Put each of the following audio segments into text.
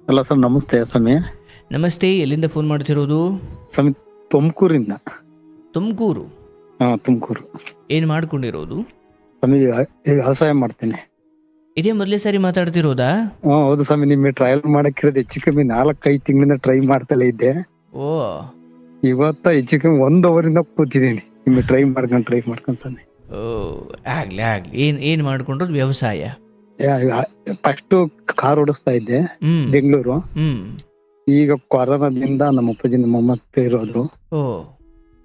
Hello sir, ನಮಸ್ತೆ ಸ್ವಾಮಿ. ನಮಸ್ತೆ. ಎಲ್ಲಿಂದ ಫೋನ್ ಮಾಡ್ತಿರೋದು? ಸ್ವಾಮಿ, ತುಮಕೂರಿಂದ. ತುಮಕೂರು? ತುಮಕೂರು. ಏನು ಮಾಡ್ಕೊಂಡಿರೋದು? ಸ್ವಾಮಿ, ವ್ಯವಸಾಯ ಮಾಡ್ತೇನೆ. ಇದೇ ಮೊದಲೇ ಸಾರಿ ಮಾತಾಡ್ತಿರೋದಾ? ಹೌದು ಸ್ವಾಮಿ. ನಿಮಗೆ ಟ್ರಯಲ್ ಮಾಡಕ್ ಇರೋದು ಹೆಚ್ಚು ಕಮ್ಮಿ 4-5 ತಿಂಗಳಿಂದ ಟ್ರೈ ಮಾಡ್ತಲೇ ಇದ್ದೆ. ಓ, ಇವತ್ತ ಹೆಚ್ಚು ಕಮ್ಮಿ 1 ಅವರಿಂದ ಕೂತಿದ್ದೀನಿ ನಿಮಗೆ ಟ್ರೈ ಮಾಡ್ಕೊಂಡು ಸ್ವಾಮಿ. ಓ, ಆಗ್ಲಿ ಆಗ್ಲಿ. ಏನ್ ಮಾಡ್ಕೊಂಡ್ರದು? ವ್ಯವಸಾಯ? ಫಸ್ಟ್ ಕಾರ್ ಓಡಿಸ್ತಾ ಇದ್ದೆ ಬೆಂಗಳೂರು. ಈಗ ಕೊರೋನಾದಿಂದ ನಮ್ಮ ಅಪ್ಪಾಜಿ ನಮ್ಮ ಅಮ್ಮ ಇರೋದ್ರು. ಓ,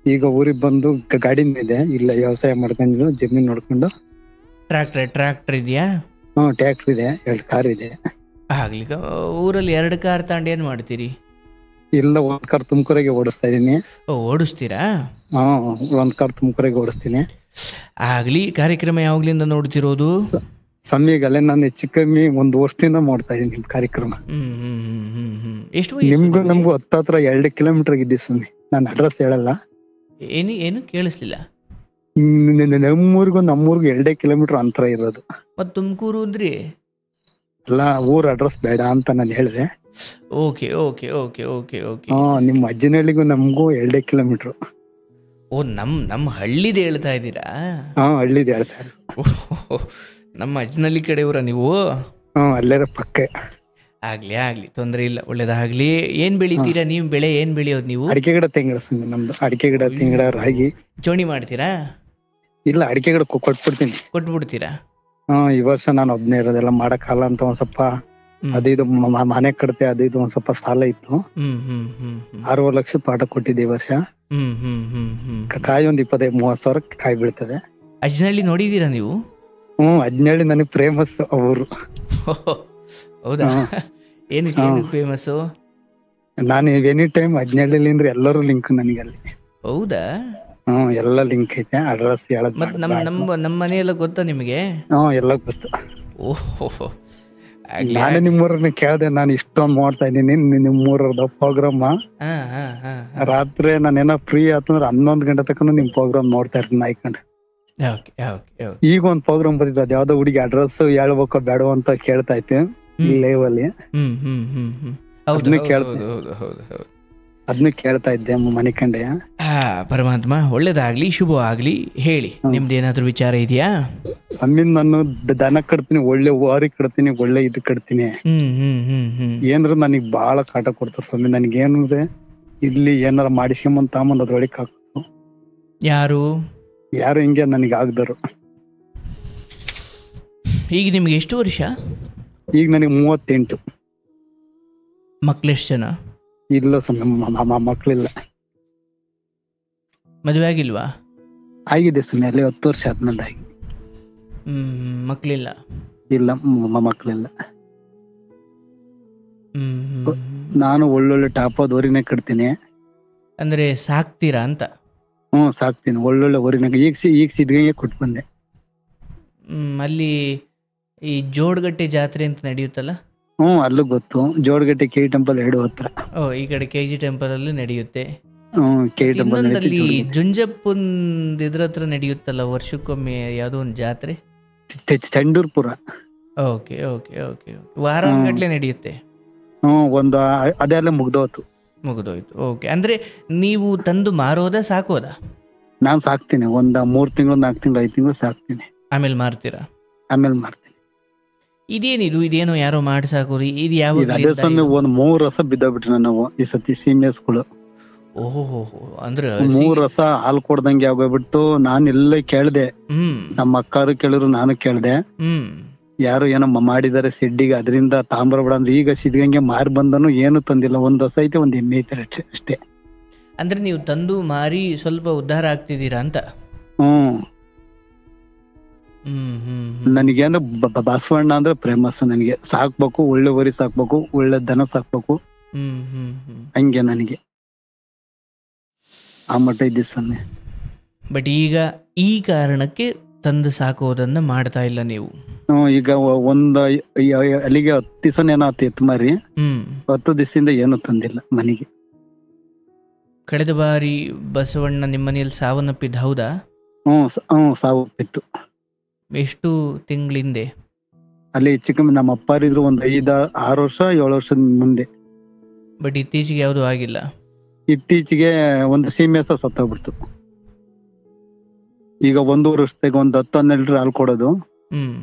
ಈಗ ಊರಿಗೆ ಬಂದು ಗಾಡಿನ ಇದೆ, ಇಲ್ಲ ವ್ಯವಸಾಯ ಮಾಡ್ಕೊಂಡು ಜಮೀನ್ ನೋಡ್ಕೊಂಡು. ಟ್ರ್ಯಾಕ್ಟರ್ ಇದೆಯಾ? ಟ್ರ್ಯಾಕ್ಟರ್ ಇದೆ, 2 ಕಾರ್ ಇದೆ. ಆಗ್ಲಿ. ಊರಲ್ಲಿ 2 ಕಾರ್ ತಗೊಂಡು ಏನ್ ಮಾಡ್ತೀರಿ? ಇಲ್ಲ, 1 ಕಾರ್ ತುಮಕೂರಿಗೆ ಓಡಿಸ್ತಾ ಇದೀನಿ. ಓಡಿಸ್ತೀರಾ? 1 ಕಾರ್ ತುಮಕೂರಿಗೆ ಓಡಿಸ್ತೀನಿ. ಆಗ್ಲಿ. ಕಾರ್ಯಕ್ರಮ ಯಾವಾಗ್ಲಿಂದ ನೋಡ್ತಿರೋದು? ಸಮೀಗಲ್ಲೇ ನಾನು ಹೆಚ್ಚು ಕಮ್ಮಿ 1 ವರ್ಷದಿಂದ ಮಾಡ್ತಾ ಇದೀನಿ ನಿಮ್ ಕಾರ್ಯಕ್ರಮ. ಎಷ್ಟು ನಮ್ಗೂ ಹತ್ರ 2 ಕಿಲೋಮೀಟರ್ ಇದ್ದಿ ಸ್ವಾಮಿ. ನಾನು ಅಡ್ರೆಸ್ ಹೇಳಲ್ಲ. ಏನು ಕೇಳಿಸ್ಲಿಲ್ಲ? ನಮ್ಮೂರಿಗೂ 2 ಕಿಲೋಮೀಟರ್ ಅಂತರ ಇರೋದು. ಮತ್ ತುಮಕೂರು ಅಂದ್ರಿ? ಅಲ್ಲ, ಊರ್ ಅಡ್ರೆಸ್ ಬೇಡ ಅಂತ ನಾನು ಹೇಳಿದೆ. Okay okay okay okay okay. ನಿಮ್ಮ ಅಜ್ಜನಹಳ್ಳಿಗೂ ನಮಗೂ 2 ಕಿಲೋಮೀಟರ್. ಓ, ನಮ್ಮ ಹಳ್ಳಿದ ಹೇಳ್ತಾ ಇದ್ದೀರಾ? ಹಳ್ಳಿದ ಹೇಳ್ತಾ ಇರೋದು. ನಮ್ಮ ಅಜ್ಜನಹಳ್ಳಿ ಕಡೆಯವರ ನೀವು? ಅಲ್ಲೇ ಪಕ್ಕ. ಆಗ್ಲಿ, ತೊಂದ್ರೆ ಇಲ್ಲ, ಒಳ್ಳೇದಾಗ್ಲಿ. ಏನ್ ಬೆಳಿತೀರಾ ನೀವು? ಬೆಳೆ ಏನ್ ಬೆಳೆಯೋದು ನೀವು? ಅಡಿಕೆ ಗಿಡ, ತೆಂಗಿಡ ಸ್ವಾಮಿ. ನಮ್ದು ಅಡಿಕೆ ಗಿಡ, ತೆಂಗಿಡ, ರಾಗಿ. ಚೋಣಿ ಮಾಡ್ತೀರಾ? ಇಲ್ಲ, ಅಡಿಕೆ ಗಿಡ ಕೊಟ್ಬಿಡ್ತೀನಿ. ಕೊಟ್ಬಿಡ್ತೀರಾ? ಈ ವರ್ಷ ನಾನು ಒಬ್ನೇ ಇರೋದೆಲ್ಲ ಮಾಡಕ್ಕಾಗಲ್ಲ ಅಂತ ಒಂದ್ ಸ್ವಲ್ಪ ಅದು ಮನೆ ಕಡತೆ ಅದು ಒಂದ್ ಸ್ವಲ್ಪ ಸಾಲ ಇತ್ತು. 6 ಲಕ್ಷ ತೋಟ ಕೊಟ್ಟಿದ್ದೆ ಈ ವರ್ಷ. ಕಾಯಿ ಒಂದ್ 25-30 ಸಾವಿರ ಕಾಯಿ ಬೀಳ್ತದೆ. ಅಜ್ಜನಹಳ್ಳಿ ನೋಡಿದೀರಾ ನೀವು? ಅಜ್ಜನಹಳ್ಳಿ ನನಗೆ ಫೇಮಸ್ ಅವರು. ಹೌದಾ? ಏನು ಫೇಮಸ್? ನಾನು ಎನಿ ಟೈಮ್ ಅಜ್ಜನಹಳ್ಳಿ ಅಂದ್ರೆ ಎಲ್ಲರೂ ಲಿಂಕ್ ನನಗೆ ಅಲ್ಲಿ. ಹೌದಾ? ಎಲ್ಲ ಲಿಂಕ್ ಐತೆ. ಅಡ್ರೆಸ್ ಹೇಳದ್ ಮತ್ತೆ ನಮ್ಮ ಮನೆಯೆಲ್ಲ ಗೊತ್ತಾ ನಿಮಗೆ? ಎಲ್ಲ ಗೊತ್ತು. ಓಹೋ, ನಾನು ನಿಮ್ಮೂರನ್ನ ಕೇಳ್ದೆ. ನಾನು ಇಷ್ಟೊಂದು ಮಾಡ್ತಾ ಇದ್ದೀನಿ ನಿಮ್ಮೂರದ ಪ್ರೋಗ್ರಾಮ್. ರಾತ್ರಿ ನಾನೇನೋ ಫ್ರೀ ಆತಂದ್ರೆ 11 ಗಂಟೆ ತನಕ ನಿಮ್ ಪ್ರೋಗ್ರಾಮ್ ನೋಡ್ತಾ ಇರ್ತೀನಿ ನಾಯ್ಕೊಂಡು. ಈಗ ಒಂದ್ ಪ್ರೋಗ್ರಾಮ್ ಬಂದಿದ್ದು, ಅದ್ ಯಾವ್ದೋ ಹುಡುಗಿ ಅಡ್ರೆಸ್ ಹೇಳ್ಬೇಕೋ ಬೇಡ ಅಂತ ಕೇಳ್ತಾ ಐತೆ ಲೈವ್ ಅಲ್ಲಿ. ಅದನ್ನ ಕೇಳ್ತಾ ಇದ್ದೆ ಮನೆ ಕಂಡೆ. ಪರಮಾತ್ಮ ಒಳ್ಳೇದಾಗ್ಲಿ, ಶುಭ ಆಗ್ಲಿ. ಹೇಳಿ, ನಿಮ್ದೇನಾದ್ರೂ ವಿಚಾರ ಇದೆಯಾ? ಸಮ್ಮಿನ್ ನಾನು ದನ ಕಟ್ತೀನಿ, ಒಳ್ಳೆ ವಾರಿ ಕಟ್ತೀನಿ, ಒಳ್ಳೆ ಇದು ಕಟ್ತೀನಿ. ಏನ್ರ ನನಗ್ ಬಾಳ ಕಾಟ ಕೊಡ್ತಾರ ಸ್ವಾಮಿ. ನನಗೇನಂದ್ರೆ ಇಲ್ಲಿ ಏನಾರ ಮಾಡಿಸ್ಕೊಂಬಂದ್ ತಾಂಬಂದ್ ಅದ್ರೊಳಕ್ ಹಾಕ್ತು. ಯಾರು ಹಿಂಗೆ ನನಗೆ ಆಗ್ದರು. ಈಗ ನಿಮ್ಗೆ ಎಷ್ಟು ವರ್ಷ? ಈಗ ನನಗೆ 38. ಮಕ್ಳೆಷ್ಟು ಜನ? ಇಲ್ಲ ಸ್ವಾಮಿ, ಮಕ್ಳಿಲ್ಲ. ಮದುವೆ ಆಗಿಲ್ವಾ? ಆಗಿದೆ ಸ್ವಾಮಿ, ಅಲ್ಲಿ 10 ವರ್ಷ ಆದ್ಮೇಲೆ ಆಗಿ. ಮಕ್ಳಿಲ್ಲ? ಇಲ್ಲ, ಮಕ್ಳಿಲ್ಲ. ನಾನು ಒಳ್ಳೊಳ್ಳೆ ಟಾಪ್ ಓರಿನೇ ಕಟ್ತೀನಿ. ಅಂದ್ರೆ ಸಾಕ್ತೀರಾ ಅಂತ? ಸಾಕ್ತೀನಿ. ಒಳ್ಳೊಳ್ಳೆ ಓರಿನಾಗ ಈಗ ಸಿದ್ಧಗಂಗೆ ಕೊಟ್ಟು ಬಂದೆ. ಅಲ್ಲಿ ಈ ಜೋಡಗಟ್ಟೆ ಜಾತ್ರೆ ಅಂತ ನಡೆಯುತ್ತಲ್ಲ? ಅಲ್ಲೂ ಗೊತ್ತು. ಜೋಡಗಟ್ಟೆ ಕೆ ಟೆಂಪಲ್ 2 ಹತ್ರ. ಈ ಕಡೆ KG ಟೆಂಪಲ್ ಅಲ್ಲಿ ನಡೆಯುತ್ತೆ. ಇನ್ನೊಂದಲ್ಲಿ ಜುಂಜಪ್ಪನ್ ಇದ್ರ ಹತ್ರ ನಡೆಯುತ್ತಲ್ಲ ವರ್ಷಕ್ಕೊಮ್ಮೆ ಯಾವ್ದೋ ಒಂದು ಜಾತ್ರೆ, ಚಂಡೂರ್ಪುರ. Okay okay okay. ವಾರ ಗಟ್ಲೆ ನಡೆಯುತ್ತೆ. ಅದೆಲ್ಲ ಮುಗ್ದೋಯ್ತು. ಓಕೆ. ಅಂದ್ರೆ ನೀವು ತಂದು ಮಾರೋದಾ ಸಾಕೋದಾ? ನಾನ್ ಸಾಕ್ತೀನಿ. 3 ತಿಂಗಳು 4 ತಿಂಗಳು 5 ತಿಂಗಳು ಸಾಕ್ತೀನಿ. ಆಮೇಲೆ ಮಾರ್ತೀರಾ? ಆಮೇಲೆ ಮಾರ್ತೀನಿ. ಇದೇನೋ ಯಾರೋ ಮಾಡಿ ಸಾಕೋರಿ. ಇದು ಯಾವ? ಅದೇ ಸಮಯ 3 ರಸ ಬಿದ್ದೋಗ್ಬಿಟ್ರಿ ನಾವು ಈ ಸತಿ ಸೀಮೆಸ್ಗಳು. ಓಹೋ, ಅಂದ್ರೆ 3 ರಸ ಹಾಲು ಕೊಡ್ದಂಗೆ ಆಗೋಗ್ಬಿಟ್ಟು. ನಾನು ಎಲ್ಲ ಕೇಳ್ದೆ, ನಮ್ಮ ಅಕ್ಕಾರು ಕೇಳಿದ್ರು, ನಾನು ಕೇಳ್ದೆ. ಯಾರು ಏನೋ ಮಾಡಿದಾರೆ ಸಿಡ್ಡಿಗೆ, ಅದರಿಂದ ತಾಮ್ರಬೇಡ ಅಂದ್ರೆ. ಈಗ ಸಿದ್ಧಗಂಗೆ ಮಾರಿ ಬಂದನು, ಏನು ತಂದಿಲ್ಲ. 1 ಹಸ ಐತೆ, 1 ಎಮ್ಮೆ ಐತೆ ಅಷ್ಟೇ. ಅಂದ್ರೆ ನೀವು ತಂದು ಮಾರಿ ಸ್ವಲ್ಪ ಉದ್ಧಾರ ಆಗ್ತಿದ್ದೀರಾ ಅಂತ? ನನಗೇನು ಬಸವಣ್ಣ ಅಂದ್ರೆ ಫೇಮಸ್. ನನಗೆ ಸಾಕ್ಬೇಕು, ಒಳ್ಳೆ ಊರಿ ಸಾಕ್ಬೇಕು, ಒಳ್ಳೆ ದನ ಸಾಕ್ಬೇಕು. ಹಂಗೆ ನನಗೆ ಆ ಮಟ್ಟ ಇದ್ದಿ ಸ್ವಾಮಿ. ಬಟ್ ಈಗ ಈ ಕಾರಣಕ್ಕೆ ತಂದು ಸಾಕೋದನ್ನ ಮಾಡ್ತಾ ಇಲ್ಲ ನೀವು? ಈಗ ಅಲ್ಲಿಗೆ 10 ದಿವಸನೇನೋ ಎತ್ತು ಮಾರಿ 10 ದಿವಸದಿಂದ ಏನು ತಂದಿಲ್ಲ ಮನೆಗೆ. ಕಳೆದ ಬಾರಿ ಬಸವಣ್ಣ ನಿಮ್ಮ ಮನೆಯಲ್ಲಿ ಸಾವನ್ನಪ್ಪಿದ್ದ, ಹೌದಾ? ಸಾವನ್ನಪ್ಪಿತ್ತು. ಎಷ್ಟು ತಿಂಗಳಿಂದೆ? ಅಲ್ಲಿ ಹೆಚ್ಚು ಕಮ್ಮಿ ನಮ್ಮ ಅಪ್ಪಾರಿದ್ರು ಒಂದ್ 5-6 ವರ್ಷ 7 ವರ್ಷದ ಮುಂದೆ. ಬಟ್ ಇತ್ತೀಚೆಗೆ ಯಾವುದು ಆಗಿಲ್ಲ. ಇತ್ತೀಚೆಗೆ ಒಂದು ಸೀಮೆಸ ಸತ್ತೋಗ್ಬಿಡ್ತು. ಈಗ 1 ವರ್ಷದಾಗ ಒಂದ್ 10-12 ಲೀಟರ್ ಹಾಲು ಕೊಡೋದು,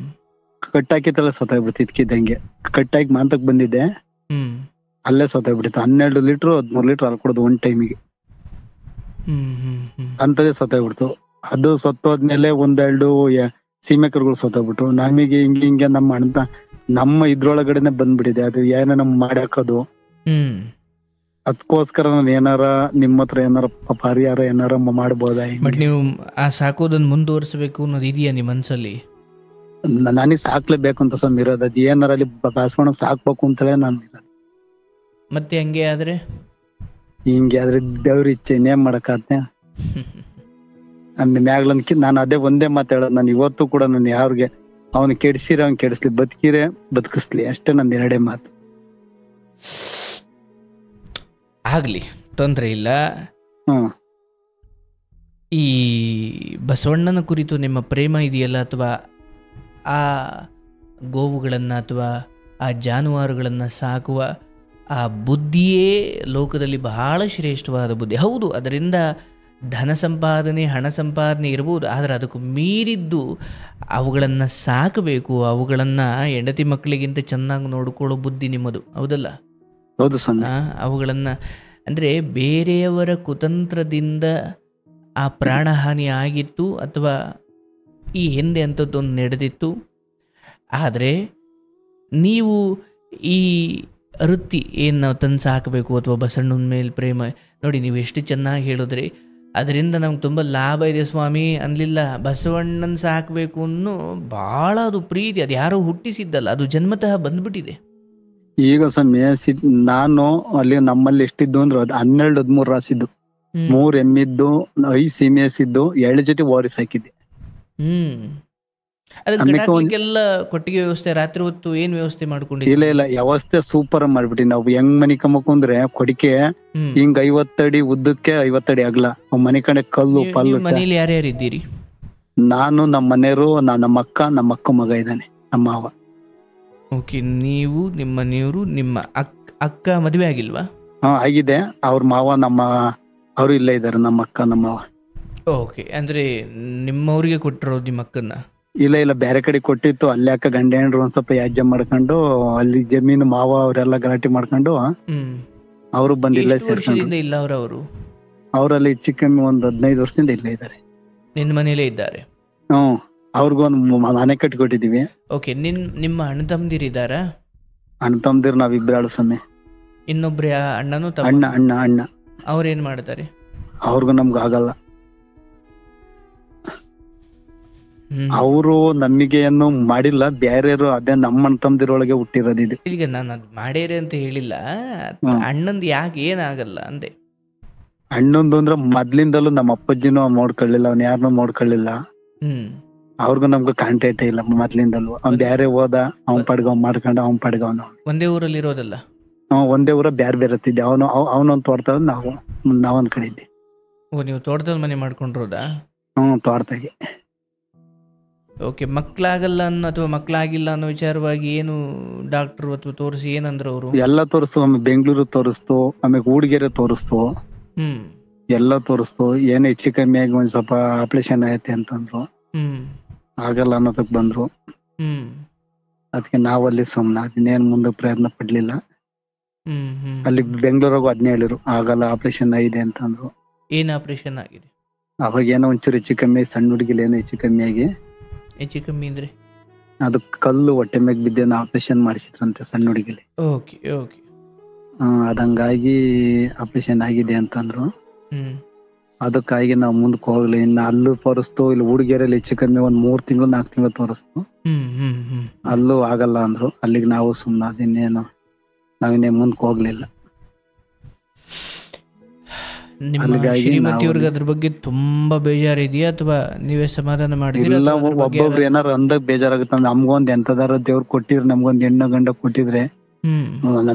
ಕಟ್ಟಾಕಿತ್ತಲ್ಲ ಸತ್ತೋಗ್ಬಿಡ್ತು. ಇದ್ಕಿದ್ದಂಗೆ ಕಟ್ಟಾಕಿ ಮಾಂತಕ್ ಬಂದಿದ್ದೆ, ಅಲ್ಲೇ ಸತ್ತೋಗ್ಬಿಡ್ತು. 12 ಲೀಟರ್ 13 ಲೀಟರ್ ಹಾಲು ಕೊಡೋದು ಒಂದ್ ಟೈಮಿಗೆ, ಅಂತದೇ ಸತ್ತೋಗ್ಬಿಡ್ತು. ಅದು ಸತ್ತೋದ್ಮೇಲೆ 1-2 ಸೀಮೆಕರುಗಳು ಸತ್ತೋಗ್ಬಿಟ್ಟು ನಮಗೆ ಹಿಂಗೆ ನಮ್ಮ ಇದ್ರೊಳಗಡೆನೆ ಬಂದ್ಬಿಟ್ಟಿದೆ. ಅದು ಏನೋ ನಮ್ ಮಾಡಾಕೋದು. ಅದಕ್ಕೋಸ್ಕರ ನಾನು ಏನಾರ ನಿಮ್ಮ ಹತ್ರ ಏನಾರ ಪರಿಹಾರ ಏನಾರ ಮಾಡ್ಬೋದಾ? ಬಟ್ ನೀವು ಆ ಸಾಕೋದನ್ನ ಮುಂದುವರಿಸಬೇಕು ಅನ್ನೋದು ಇದೆಯಾ ನಿಮ್ಮ ಮನ್ಸಲ್ಲಿ? ನನಗೆ ಸಾಕ್ಲೇಬೇಕು ಅಂತ ಸ್ವಾಮಿ ಇರೋದು. ಅದ್ ಏನಾರ ಅಲ್ಲಿ ಬಾಸ್ಕೊಂಡು ಸಾಕ್ಬೇಕು ಅಂತಲೇ ನಾನು ಇರೋದು. ಮತ್ತೆ ಹಂಗೆ ಆದ್ರೆ ಹಿಂಗೆ ಆದ್ರೆ ದೇವ್ರ ಇಚ್ಛೆ, ಇನ್ನೇನ್ ಮಾಡಕಾತ್ತೆ. ಮ್ಯಾಗ್ಲನ್ಕಿ ನಾನು ಅದೇ ಒಂದೇ ಮಾತು ಹೇಳೋದು. ನಾನು ಇವತ್ತು ಕೂಡ ನಾನು ಯಾರಿಗೆ ಅವನು ಕೆಡಿಸಿರ ಅವ್ನು ಕೆಡಿಸ್ಲಿ, ಬದುಕಿರೆ ಬದುಕಿಸ್ಲಿ, ಅಷ್ಟೇ ನಂದು 2 ಮಾತು. ಆಗ್ಲಿ, ತೊಂದರೆ ಇಲ್ಲ. ಈ ಬಸವಣ್ಣನ ಕುರಿತು ನಿಮ್ಮ ಪ್ರೇಮ ಇದೆಯಲ್ಲ, ಅಥವಾ ಆ ಗೋವುಗಳನ್ನು ಅಥವಾ ಆ ಜಾನುವಾರುಗಳನ್ನು ಸಾಕುವ ಆ ಬುದ್ಧಿಯೇ ಲೋಕದಲ್ಲಿ ಬಹಳ ಶ್ರೇಷ್ಠವಾದ ಬುದ್ಧಿ. ಹೌದು, ಅದರಿಂದ ಧನ ಸಂಪಾದನೆ, ಹಣ ಸಂಪಾದನೆ ಇರ್ಬೋದು, ಆದರೆ ಅದಕ್ಕೂ ಮೀರಿದ್ದು ಅವುಗಳನ್ನು ಸಾಕಬೇಕು, ಅವುಗಳನ್ನು ಹೆಂಡತಿ ಮಕ್ಕಳಿಗಿಂತ ಚೆನ್ನಾಗಿ ನೋಡಿಕೊಳ್ಳೋ ಬುದ್ಧಿ ನಿಮ್ಮದು, ಹೌದಲ್ಲ? ಹೌದು ಸ್ವಾಮಿ. ಅವುಗಳನ್ನು ಅಂದರೆ ಬೇರೆಯವರ ಕುತಂತ್ರದಿಂದ ಆ ಪ್ರಾಣಹಾನಿ ಆಗಿತ್ತು ಅಥವಾ ಈ ಹಿಂದೆ ಅಂಥದ್ದೊಂದು ನಡೆದಿತ್ತು. ಆದರೆ ನೀವು ಈ ವೃತ್ತಿ ಏನು ನಾವು ತಂದು ಸಾಕಬೇಕು ಅಥವಾ ಬಸವಣ್ಣನ ಮೇಲೆ ಪ್ರೇಮ ನೋಡಿ, ನೀವು ಎಷ್ಟು ಚೆನ್ನಾಗಿ ಹೇಳಿದ್ರಿ. ಅದರಿಂದ ನಮ್ಗೆ ತುಂಬ ಲಾಭ ಇದೆ ಸ್ವಾಮಿ ಅನ್ನಲಿಲ್ಲ. ಬಸವಣ್ಣನ ಸಾಕಬೇಕು ಅನ್ನೋ ಭಾಳ ಅದು ಪ್ರೀತಿ, ಅದು ಯಾರೋ ಹುಟ್ಟಿಸಿದ್ದಲ್ಲ, ಅದು ಜನ್ಮತಃ ಬಂದ್ಬಿಟ್ಟಿದೆ. ಈಗ ಸ್ವಾಮಿ ನಾನು ಅಲ್ಲಿ ನಮ್ಮಲ್ಲಿ ಎಷ್ಟಿದ್ದು ಅಂದ್ರೆ 12-13 ರಾಸಿದ್ದು, 3 ಎಮ್ಮಿದ್ದು, 5 ಸೀಮೆಸಿದ್ದು, 7 ಜೊತೆ ವಾರಿಸ್ ಹಾಕಿದ್ದೆ. ಅದಕ್ಕೆಲ್ಲ ಕೊಟ್ಟಿಗೆ ವ್ಯವಸ್ಥೆ, ರಾತ್ರಿ ಹೊತ್ತು ಏನ್ ವ್ಯವಸ್ಥೆ ಮಾಡ್ಕೊಂಡಿದ್ದೆ? ಇಲ್ಲ ವ್ಯವಸ್ಥೆ ಸೂಪರ್ ಮಾಡ್ಬಿಟ್ಟಿ. ನಾವು ಹೆಂಗ್ ಮನಿ ಕಮ್ಮಕಂದ್ರೆ ಕೊಡಿಕೆ ಹಿಂಗ್ 50 ಅಡಿ ಉದ್ದಕ್ಕೆ 50 ಅಡಿ ಅಗಲ, ಮನೆ ಕಡೆ ಕಲ್ಲು ಪಲ್ಲು. ಮನೇಲಿ ಯಾರ್ಯಾರು ಇದ್ದೀರಿ? ನಾನು, ನಮ್ಮ ಮನೆಯವರು, ನಮ್ಮ ಅಕ್ಕ ಮಗ ಇದ್ದಾನೆ, ನಮ್ಮ ಮಾವ. ಓಕೆ, ನೀವು, ನಿಮ್ಮ ಮನೆಯವರು, ನಿಮ್ಮ ಅಕ್ಕ ಮದುವೆ ಆಗಿಲ್ವಾ? ಆಗಿದೆ. ಅವ್ರ ಮಾವ ಅವರು ಇಲ್ಲ ಇದ್ದಾರೆ, ನಮ್ಮ ಅಕ್ಕ ನಮ್ಮ ಮಾವ. ಓಕೆ, ಅಂದ್ರೆ ನಿಮ್ಮವ್ರಿಗೆ ಕೊಟ್ಟಿರೋದು ನಿಮ್ಮ ಅಕ್ಕನ್ನ? ಇಲ್ಲ ಬೇರೆ ಕಡೆ ಕೊಟ್ಟಿತ್ತು. ಅಲ್ಲಿ ಅಕ್ಕ ಗಂಡ ಹೆಂಡ್ರು ಒಂದ್ ಸ್ವಲ್ಪ ಯಾಜ್ಯ ಮಾಡ್ಕೊಂಡು ಅಲ್ಲಿ ಜಮೀನು ಮಾವ ಅವರೆಲ್ಲ ಗಲಾಟೆ ಮಾಡ್ಕೊಂಡು ಅವರು ಬಂದಿಲ್ಲ. ಇಲ್ಲ ಅವರು ಅವರಲ್ಲಿ ಚಿಕ್ಕಮ್ಮಿ ಒಂದ್ 15 ವರ್ಷದಿಂದ ಇಲ್ಲೇ ಇದ್ದಾರೆ. ನಿನ್ನ ಮನೇಲೇ ಇದ್ದಾರೆ? ಅವ್ರಿಗೂ ಒಂದು ಮನೆ ಕಟ್ಟಿಕೊಟ್ಟಿದೀವಿ. ಓಕೆ, ನಿಮ್ಮ ಅಣ್ಣ ತಮ್ಮದಿರಿದ್ದಾರ? ಅಣ್ಣ ತಮ್ಮದಿರು ನಾವಿಬ್ರಾಳು ಸಮಯ. ಇನ್ನೊಬ್ರ ಅಣ್ಣನು ಅಣ್ಣ ಅವ್ರೇನ್ ಮಾಡ್ತಾರೆ? ಅವ್ರಿಗೂ ನಮ್ಗ ಆಗಲ್ಲ. ಅವರು ನಮಗೆ ಏನು ಮಾಡಿಲ್ಲ, ಬ್ಯಾರ್ಯಾರು ಅದೇ ನಮ್ಮ ಅಣ್ಣ ತಮ್ಮದಿರೊಳಗೆ ಹುಟ್ಟಿರೋದು ಇದು. ಈಗ ನಾನು ಅದ್ ಮಾಡ್ಯಾರೆ ಅಂತ ಹೇಳಿಲ್ಲ, ಅಣ್ಣಂದ್ ಯಾಕೆ ಏನಾಗಲ್ಲ ಅಂದೆ. ಅಣ್ಣಂದು ಅಂದ್ರೆ ಮೊದ್ಲಿಂದಲೂ ನಮ್ಮ ಅಪ್ಪಾಜಿನೂ ನೋಡ್ಕೊಳ್ಳಿಲ್ಲ, ಅವ್ನ ಯಾರನ್ನೂ ನೋಡ್ಕೊಳ್ಳಿಲ್ಲ. ಅವ್ರಿಗೂ ನಮ್ಗೂ ಕಾಂಟ್ಯಾಕ್ಟ್ ಇಲ್ಲ ಮೊದ್ಲಿಂದಲೂ. ಅವ್ನ್ ಬ್ಯಾರೆ ಹೋದ, ಅವ್ನ್ ಪಡ್ಗ ಮಾಡ್ಕೊಂಡ, ಅವ್ನ್ ಪಡ್ಗ ಅವನು. ಒಂದೇ ಊರಲ್ಲಿ ಇರೋದಲ್ಲ? ಒಂದೇ ಊರ ಬೇರೆ ಇರ್ತಿದ್ದೆ. ಅವನೊಂದ್ ತೋಟದ, ನಾವೊಂದ್ ಕಡೆ ಇದ್ದೆ. ಓ, ನೀವು ತೋಟದಲ್ಲಿ ಮನೆ ಮಾಡ್ಕೊಂಡಿರೋದಾ? ತೋಟದಾಗೆ. ಓಕೆ, ಮಕ್ಳಾಗಲ್ಲ ಅಥವಾ ಮಕ್ಳಾಗಿಲ್ಲ ಅನ್ನೋ ವಿಚಾರವಾಗಿ ಏನು ಡಾಕ್ಟರ್ ಅಥವಾ ತೋರಿಸಿ ಏನಂದ್ರು ಅವರು? ಎಲ್ಲ ತೋರಿಸ್ತು. ಆಮೇಲೆ ಬೆಂಗಳೂರು ತೋರಿಸ್ತು, ಆಮೇಲೆ ಊಡಿಗೆರೆ ತೋರಿಸ್ತು, ಎಲ್ಲ ತೋರಿಸ್ತು. ಏನು ಹೆಚ್ಚು ಕಮ್ಮಿ ಆಗಿ ಒಂದ್ ಸ್ವಲ್ಪ ಆಪರೇಷನ್ ಆಯ್ತೆ ಅಂತಂದ್ರು. ಆಗಲ್ಲ ಅನ್ನೋದಕ್ ಬಂದ್ರು. ಅದಕ್ಕೆ ನಾವಲ್ಲಿ ಸುಮ್ನ ಅದನ್ನೇನ್ ಮುಂದೆ ಪ್ರಯತ್ನ ಪಡ್ಲಿಲ್ಲ. ಅಲ್ಲಿ ಬೆಂಗಳೂರಾಗೂ ಅದನ್ನೇ ಹೇಳಿರು, ಆಗಲ್ಲ ಆಪರೇಷನ್ ಆಗಿದೆ ಅಂತಂದ್ರು. ಏನ್ ಆಪರೇಷನ್ ಆಗಿದೆ? ಅವಾಗ ಏನೋ ಒಂಚೂರು ಹೆಚ್ಚು ಕಮ್ಮಿ, ಸಣ್ಣ ಹುಡುಗಿಲಿ ಏನೋ ಹೆಚ್ಚು ಕಮ್ಮಿ ಆಗಿ. ಹೆಚ್ಚು ಕಮ್ಮಿ ಅಂದ್ರೆ ಅದು ಕಲ್ಲು ಹೊಟ್ಟೆ ಮ್ಯಾಗ ಬಿದ್ದೇನೋ ಆಪರೇಷನ್ ಮಾಡಿಸಿದ್ರಂತೆ ಸಣ್ಣ ಹುಡುಗಿಲಿ. Okay okay. ಅದಂಗಾಗಿ ಆಪರೇಷನ್ ಆಗಿದೆ ಅಂತಂದ್ರು. ಅದಕ್ಕಾಗಿ ನಾವು ಮುಂದಕ್ಕೆ ಹೋಗ್ಲಿ. ಇನ್ನು ಅಲ್ಲೂ ತೋರಿಸ್ತು, ಇಲ್ಲಿ ಹುಡುಗಿಯರಲ್ಲಿ ಹೆಚ್ಚು ಕಮ್ಮಿ ಒಂದ್ 3 ತಿಂಗಳು 4 ತಿಂಗಳು ತೋರಿಸ್ತು. ಅಲ್ಲೂ ಆಗಲ್ಲ ಅಂದ್ರು. ಅಲ್ಲಿಗೆ ನಾವು ಸುಮ್ನ ಅದಿನ್ನೇನು ನಾವಿನ್ನೇ ಮುಂದಕ್ಕೆ ಹೋಗ್ಲಿಲ್ಲ. ನಿಮ್ಮ ಶ್ರೀಮತಿಯವ್ರಿಗೆ ಅದ್ರ ಬಗ್ಗೆ ತುಂಬಾ ಬೇಜಾರಿದೆಯಾ ಅಥವಾ ನೀವೇ ಸಮಾಧಾನ ಮಾಡಿದಿರಾ? ಒಬ್ಬೊಬ್ರು ಏನಾರು ಅಂದಾಗ ಬೇಜಾರಾಗುತ್ತೆ. ನಮ್ಗೊಂದ್ ಎಂತದಾರ ದೇವ್ರು ಕೊಟ್ಟಿದ್ರೆ, ನಮ್ಗೊಂದ್ ಹೆಣ್ಣು ಗಂಡ ಕೊಟ್ಟಿದ್ರೆ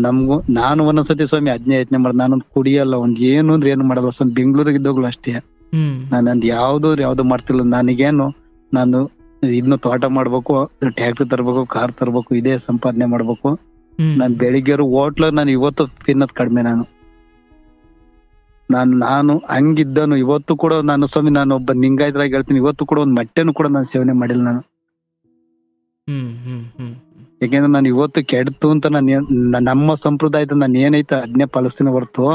ನಮ್ಗೂ, ನಾನು ಒಂದೊಂದ್ಸತಿ ಸ್ವಾಮಿ ಅದ್ನೇ ಯೋಚನೆ ಮಾಡ, ನಾನೊಂದ್ ಕುಡಿಯಲ್ಲ, ಒಂದ್ ಏನು ಅಂದ್ರೆ ಏನು ಮಾಡಲ್ಲ ಸ್ವಾಮಿ. ಬೆಂಗಳೂರಿಗೆ ಇದ್ದಾಗ್ಲು ಅಷ್ಟೇ, ನಾನೊಂದ್ ಯಾವ್ದು ಮಾಡ್ತಿಲ್ಲ. ನನಗೇನು ನಾನು ಇದ್ನ ತೋಟ ಮಾಡ್ಬೇಕು, ಟ್ರ್ಯಾಕ್ಟರ್ ತರ್ಬೇಕು, ಕಾರ್ ತರ್ಬೇಕು, ಇದೇ ಸಂಪಾದನೆ ಮಾಡ್ಬೇಕು. ನಾನ್ ಬೆಳಿಗ್ಗೆ ಹೋಟ್ಲ ನಾನು ಇವತ್ತು ತಿನ್ನೋದ್ ಕಡಿಮೆ. ನಾನು ಹಂಗಿದ್ದನು. ಇವತ್ತು ಕೂಡ ನಾನು ಸ್ವಾಮಿ, ನಾನು ಒಬ್ಬ ಲಿಂಗಾಯತರಾಗಿ ಹೇಳ್ತೀನಿ, ಇವತ್ತು ಕೂಡ ಒಂದ್ ಮೊಟ್ಟೆನು ಕೂಡ ನಾನು ಸೇವನೆ ಮಾಡಿಲ್ಲ ನಾನು. ಯಾಕೆಂದ್ರೆ ನಾನು ಇವತ್ತು ಕೆಡ್ತು ಅಂತ ನಮ್ಮ ಸಂಪ್ರದಾಯದ ನಾನು ಏನೈತೆ ಅದನ್ನೇ ಪಾಲಿಸ್ತೀನಿ ಹೊರ್ತು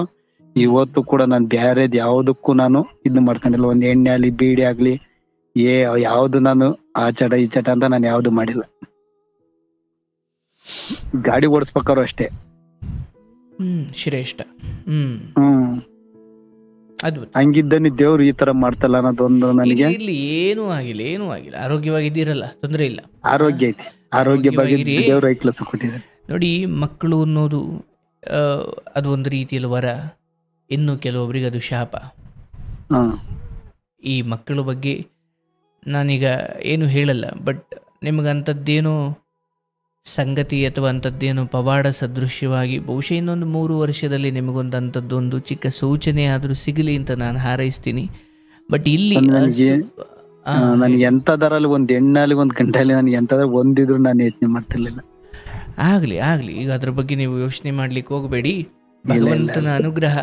ಇವತ್ತು ಕೂಡ ನಾನು ಬ್ಯಾರೇದ್ ಯಾವ್ದಕ್ಕೂ ನಾನು ಇದನ್ನ ಮಾಡ್ಕೊಂಡಿಲ್ಲ. ಒಂದ್ ಎಣ್ಣೆ ಆಗ್ಲಿ, ಬೀಡಿ ಆಗ್ಲಿ, ಯಾವ್ದು ನಾನು ಆ ಚಟ ಈ ಚಟ ಅಂತ ನಾನು ಯಾವ್ದು ಮಾಡಿಲ್ಲ. ಗಾಡಿ ಓಡಿಸ್ಬೇಕಾದ್ರು ಅಷ್ಟೇ. ಶ್ರೇಷ್ಠ. ಹಂಗಿದ್ದನಿ ದೇವ್ರು ಈ ತರ ಮಾಡ್ತಲ್ಲ ಅನ್ನೋದೊಂದು ನನಗೆ. ಇಲ್ಲಿ ಏನೂ ಆಗಿಲ್ಲ, ಆರೋಗ್ಯವಾಗಿದ್ದೀರಲ್ಲ, ತೊಂದರೆ ಇಲ್ಲ. ಆರೋಗ್ಯ ಐತಿ, ಆರೋಗ್ಯ ಬಗ್ಗೆ ದೇವ್ರು ಐಕ್ಲಸ್ ಕೊಟ್ಟಿದ್ದಾರೆ. ನೋಡಿ, ಮಕ್ಕಳು ಅನ್ನೋದು ಅದು ಒಂದು ರೀತಿಯಲ್ಲಿ ವರ, ಇನ್ನು ಕೆಲವೊಬ್ಬರಿಗೆ ಅದು ಶಾಪ. ಈ ಮಕ್ಕಳ ಬಗ್ಗೆ ನಾನೀಗ ಏನು ಹೇಳಲ್ಲ, ಬಟ್ ನಿಮಗಂಥದ್ದೇನೋ ಸಂಗತಿ ಅಥವಾ ಅಂಥದ್ದೇನು ಪವಾಡ ಸದೃಶ್ಯವಾಗಿ ಬಹುಶಃ ಇನ್ನೊಂದು 3 ವರ್ಷದಲ್ಲಿ ನಿಮಗೊಂದು ಅಂಥದ್ದೊಂದು ಚಿಕ್ಕ ಸೂಚನೆ ಆದರೂ ಸಿಗಲಿ ಅಂತ ನಾನು ಹಾರೈಸ್ತೀನಿ. ಬಟ್ ಇಲ್ಲಿ ನನಗೆ ಎಂತದರಲ್ಲಿ ಒಂದ್ ಎಣ್ಣಲ್ಲಿ ಒಂದ್ ಗಂಟೆಯಲ್ಲಿ ನನಗೆ ಎಂತದ್ರ ಒಂದಿದ್ರು ನಾನು ಯೋಚನೆ ಮಾಡ್ತಿರ್ಲಿಲ್ಲ. ಆಗ್ಲಿ ಈಗ ಅದ್ರ ಬಗ್ಗೆ ನೀವು ಯೋಚನೆ ಮಾಡ್ಲಿಕ್ಕೆ ಹೋಗಬೇಡಿ. ಭಗವಂತನ ಅನುಗ್ರಹ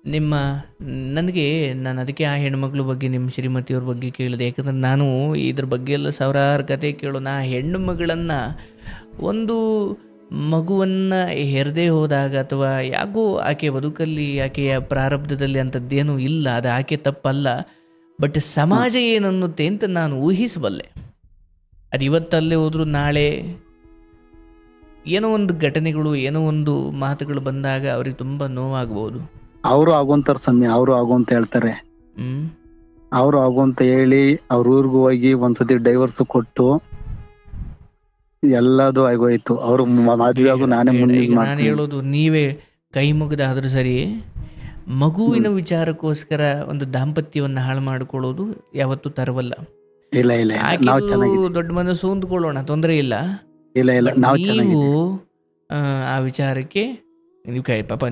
ನಾನು ಅದಕ್ಕೆ ಆ ಹೆಣ್ಮಕ್ಳ ಬಗ್ಗೆ ನಿಮ್ಮ ಶ್ರೀಮತಿಯವ್ರ ಬಗ್ಗೆ ಕೇಳಿದೆ. ಯಾಕಂದ್ರೆ ನಾನು ಇದ್ರ ಬಗ್ಗೆ ಎಲ್ಲ ಸಾವಿರಾರು ಕತೆ ಕೇಳೋಣ. ಆ ಹೆಣ್ಣು ಮಗಳನ್ನು ಒಂದು ಮಗುವನ್ನು ಹೆರದೇ ಹೋದಾಗ ಅಥವಾ ಯಾಕೋ ಆಕೆ ಬದುಕಲ್ಲಿ ಆಕೆಯ ಪ್ರಾರಬ್ಧದಲ್ಲಿ ಅಂಥದ್ದೇನೂ ಇಲ್ಲ, ಅದು ಆಕೆ ತಪ್ಪಲ್ಲ. ಬಟ್ ಸಮಾಜ ಏನನ್ನುತ್ತೆ ಅಂತ ನಾನು ಊಹಿಸಬಲ್ಲೆ. ಅದು ಇವತ್ತಲ್ಲೇ ಹೋದರೂ ನಾಳೆ ಏನೋ ಒಂದು ಘಟನೆಗಳು, ಏನೋ ಒಂದು ಮಾತುಗಳು ಬಂದಾಗ ಅವ್ರಿಗೆ ತುಂಬ ನೋವಾಗ್ಬೋದು. ಅವರು ಆಗುವಂತಾರ ಸಮಯ, ಅವರು ಆಗುವಂತ ಹೇಳ್ತಾರೆ. ಅವರು ಆಗುವಂತ ಹೇಳಿ ಅವ್ರ ಊರ್ಗೂ ಹೋಗಿ ಒಂದ್ಸತಿ ಡೈವರ್ಸ್ ಕೊಟ್ಟು ಎಲ್ಲದು ಆಗೋಯ್ತು. ಅವ್ರು ಮದ್ವೆ ಆಗು ನಾನೇ ಮುಂದೆ ನಾನು ಹೇಳೋದು, ನೀವೇ ಕೈ ಮುಗಿದಾದ್ರೂ ಸರಿ, ಮಗುವಿನ ವಿಚಾರಕ್ಕೋಸ್ಕರ ಒಂದು ದಾಂಪತ್ಯವನ್ನು ಹಾಳು ಮಾಡಿಕೊಳ್ಳೋದು ಯಾವತ್ತೂ ತರವಲ್ಲ. ದೊಡ್ಡ ಮನಸ್ಸು ಹೊಂದ್ಕೊಳ್ಳೋಣ, ತೊಂದರೆ ಇಲ್ಲ. ನೀವು ಆ ವಿಚಾರಕ್ಕೆ ನೀವು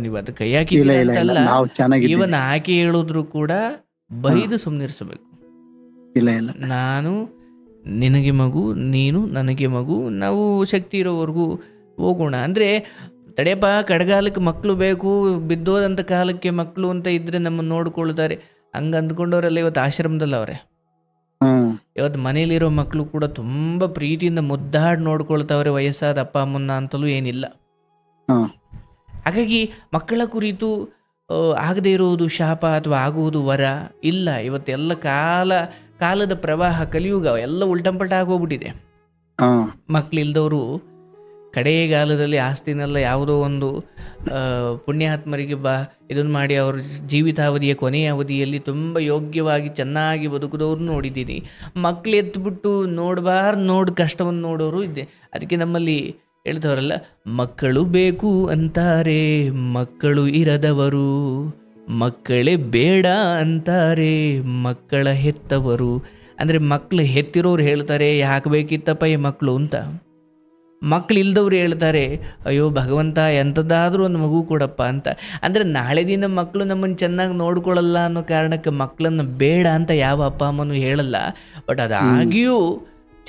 ನೀವು ಅದು ಕೈ ಹಾಕಿಲ್ಲ. ಇವನ್ ಆಕೆ ಹೇಳಿದ್ರು ಕೂಡ ಬೈದು ಸುಮ್ಮನಿರ್ಸಬೇಕು. ನಾನು ನಿನಗೆ ಮಗು, ನೀನು ನನಗೆ ಮಗು, ನಾವು ಶಕ್ತಿ ಇರೋವರೆಗೂ ಹೋಗೋಣ. ಅಂದರೆ ತಡೆಯಪ್ಪ, ಕಡಗಾಲಕ್ಕೆ ಮಕ್ಕಳು ಬೇಕು, ಬಿದ್ದೋದಂಥ ಕಾಲಕ್ಕೆ ಮಕ್ಕಳು ಅಂತ ಇದ್ರೆ ನಮ್ಮನ್ನು ನೋಡ್ಕೊಳ್ತಾರೆ ಹಂಗೆ ಅಂದ್ಕೊಂಡವರೆಲ್ಲ ಇವತ್ತು ಆಶ್ರಮದಲ್ಲಿ ಅವರೇ. ಇವತ್ತು ಮನೇಲಿರೋ ಮಕ್ಕಳು ಕೂಡ ತುಂಬ ಪ್ರೀತಿಯಿಂದ ಮುದ್ದಾಡಿ ನೋಡ್ಕೊಳ್ತಾವ್ರೆ, ವಯಸ್ಸಾದ ಅಪ್ಪ ಅಮ್ಮನ್ನ ಅಂತಲೂ ಏನಿಲ್ಲ. ಹಾಗಾಗಿ ಮಕ್ಕಳ ಕುರಿತು ಆಗದೇ ಇರುವುದು ಶಾಪ ಅಥವಾ ಆಗುವುದು ವರ ಇಲ್ಲ. ಇವತ್ತೆಲ್ಲ ಕಾಲದ ಪ್ರವಾಹ, ಕಲಿಯುಗ ಎಲ್ಲ ಉಲ್ಟಂಪಲ್ಟ ಆಗೋಗ್ಬಿಟ್ಟಿದೆ. ಮಕ್ಕಳಿಲ್ದವರು ಕಡೆಗಾಲದಲ್ಲಿ ಆಸ್ತಿನೆಲ್ಲ ಯಾವುದೋ ಒಂದು ಪುಣ್ಯಾತ್ಮರಿಗೆ ಇದನ್ನು ಮಾಡಿ ಅವ್ರ ಜೀವಿತಾವಧಿಯ ಕೊನೆಯ ಅವಧಿಯಲ್ಲಿ ತುಂಬ ಯೋಗ್ಯವಾಗಿ ಚೆನ್ನಾಗಿ ಬದುಕಿದವ್ರು ನೋಡಿದ್ದೀನಿ. ಮಕ್ಕಳು ಎತ್ಬಿಟ್ಟು ನೋಡಿ ಕಷ್ಟವನ್ನು ನೋಡೋರು ಇದ್ದೆ. ಅದಕ್ಕೆ ನಮ್ಮಲ್ಲಿ ಹೇಳ್ತವರಲ್ಲ, ಮಕ್ಕಳು ಬೇಕು ಅಂತಾರೆ ಮಕ್ಕಳು ಇರದವರು, ಮಕ್ಕಳೇ ಬೇಡ ಅಂತಾರೆ ಮಕ್ಕಳ ಹೆತ್ತವರು. ಅಂದರೆ ಮಕ್ಕಳು ಹೆತ್ತಿರೋರು ಹೇಳ್ತಾರೆ ಯಾಕೆ ಬೇಕಿತ್ತಪ್ಪ ಈ ಮಕ್ಕಳು ಅಂತ. ಮಕ್ಕಳು ಇಲ್ದವ್ರು ಹೇಳ್ತಾರೆ ಅಯ್ಯೋ ಭಗವಂತ ಎಂಥದ್ದಾದರೂ ಒಂದು ಮಗು ಕೊಡಪ್ಪ ಅಂತ. ಅಂದರೆ ನಾಳೆ ದಿನ ಮಕ್ಕಳು ನಮ್ಮನ್ನು ಚೆನ್ನಾಗಿ ನೋಡ್ಕೊಳ್ಳಲ್ಲ ಅನ್ನೋ ಕಾರಣಕ್ಕೆ ಮಕ್ಕಳನ್ನು ಬೇಡ ಅಂತ ಯಾವ ಅಪ್ಪ ಅಮ್ಮನೂ ಹೇಳಲ್ಲ. ಬಟ್ ಅದಾಗಿಯೂ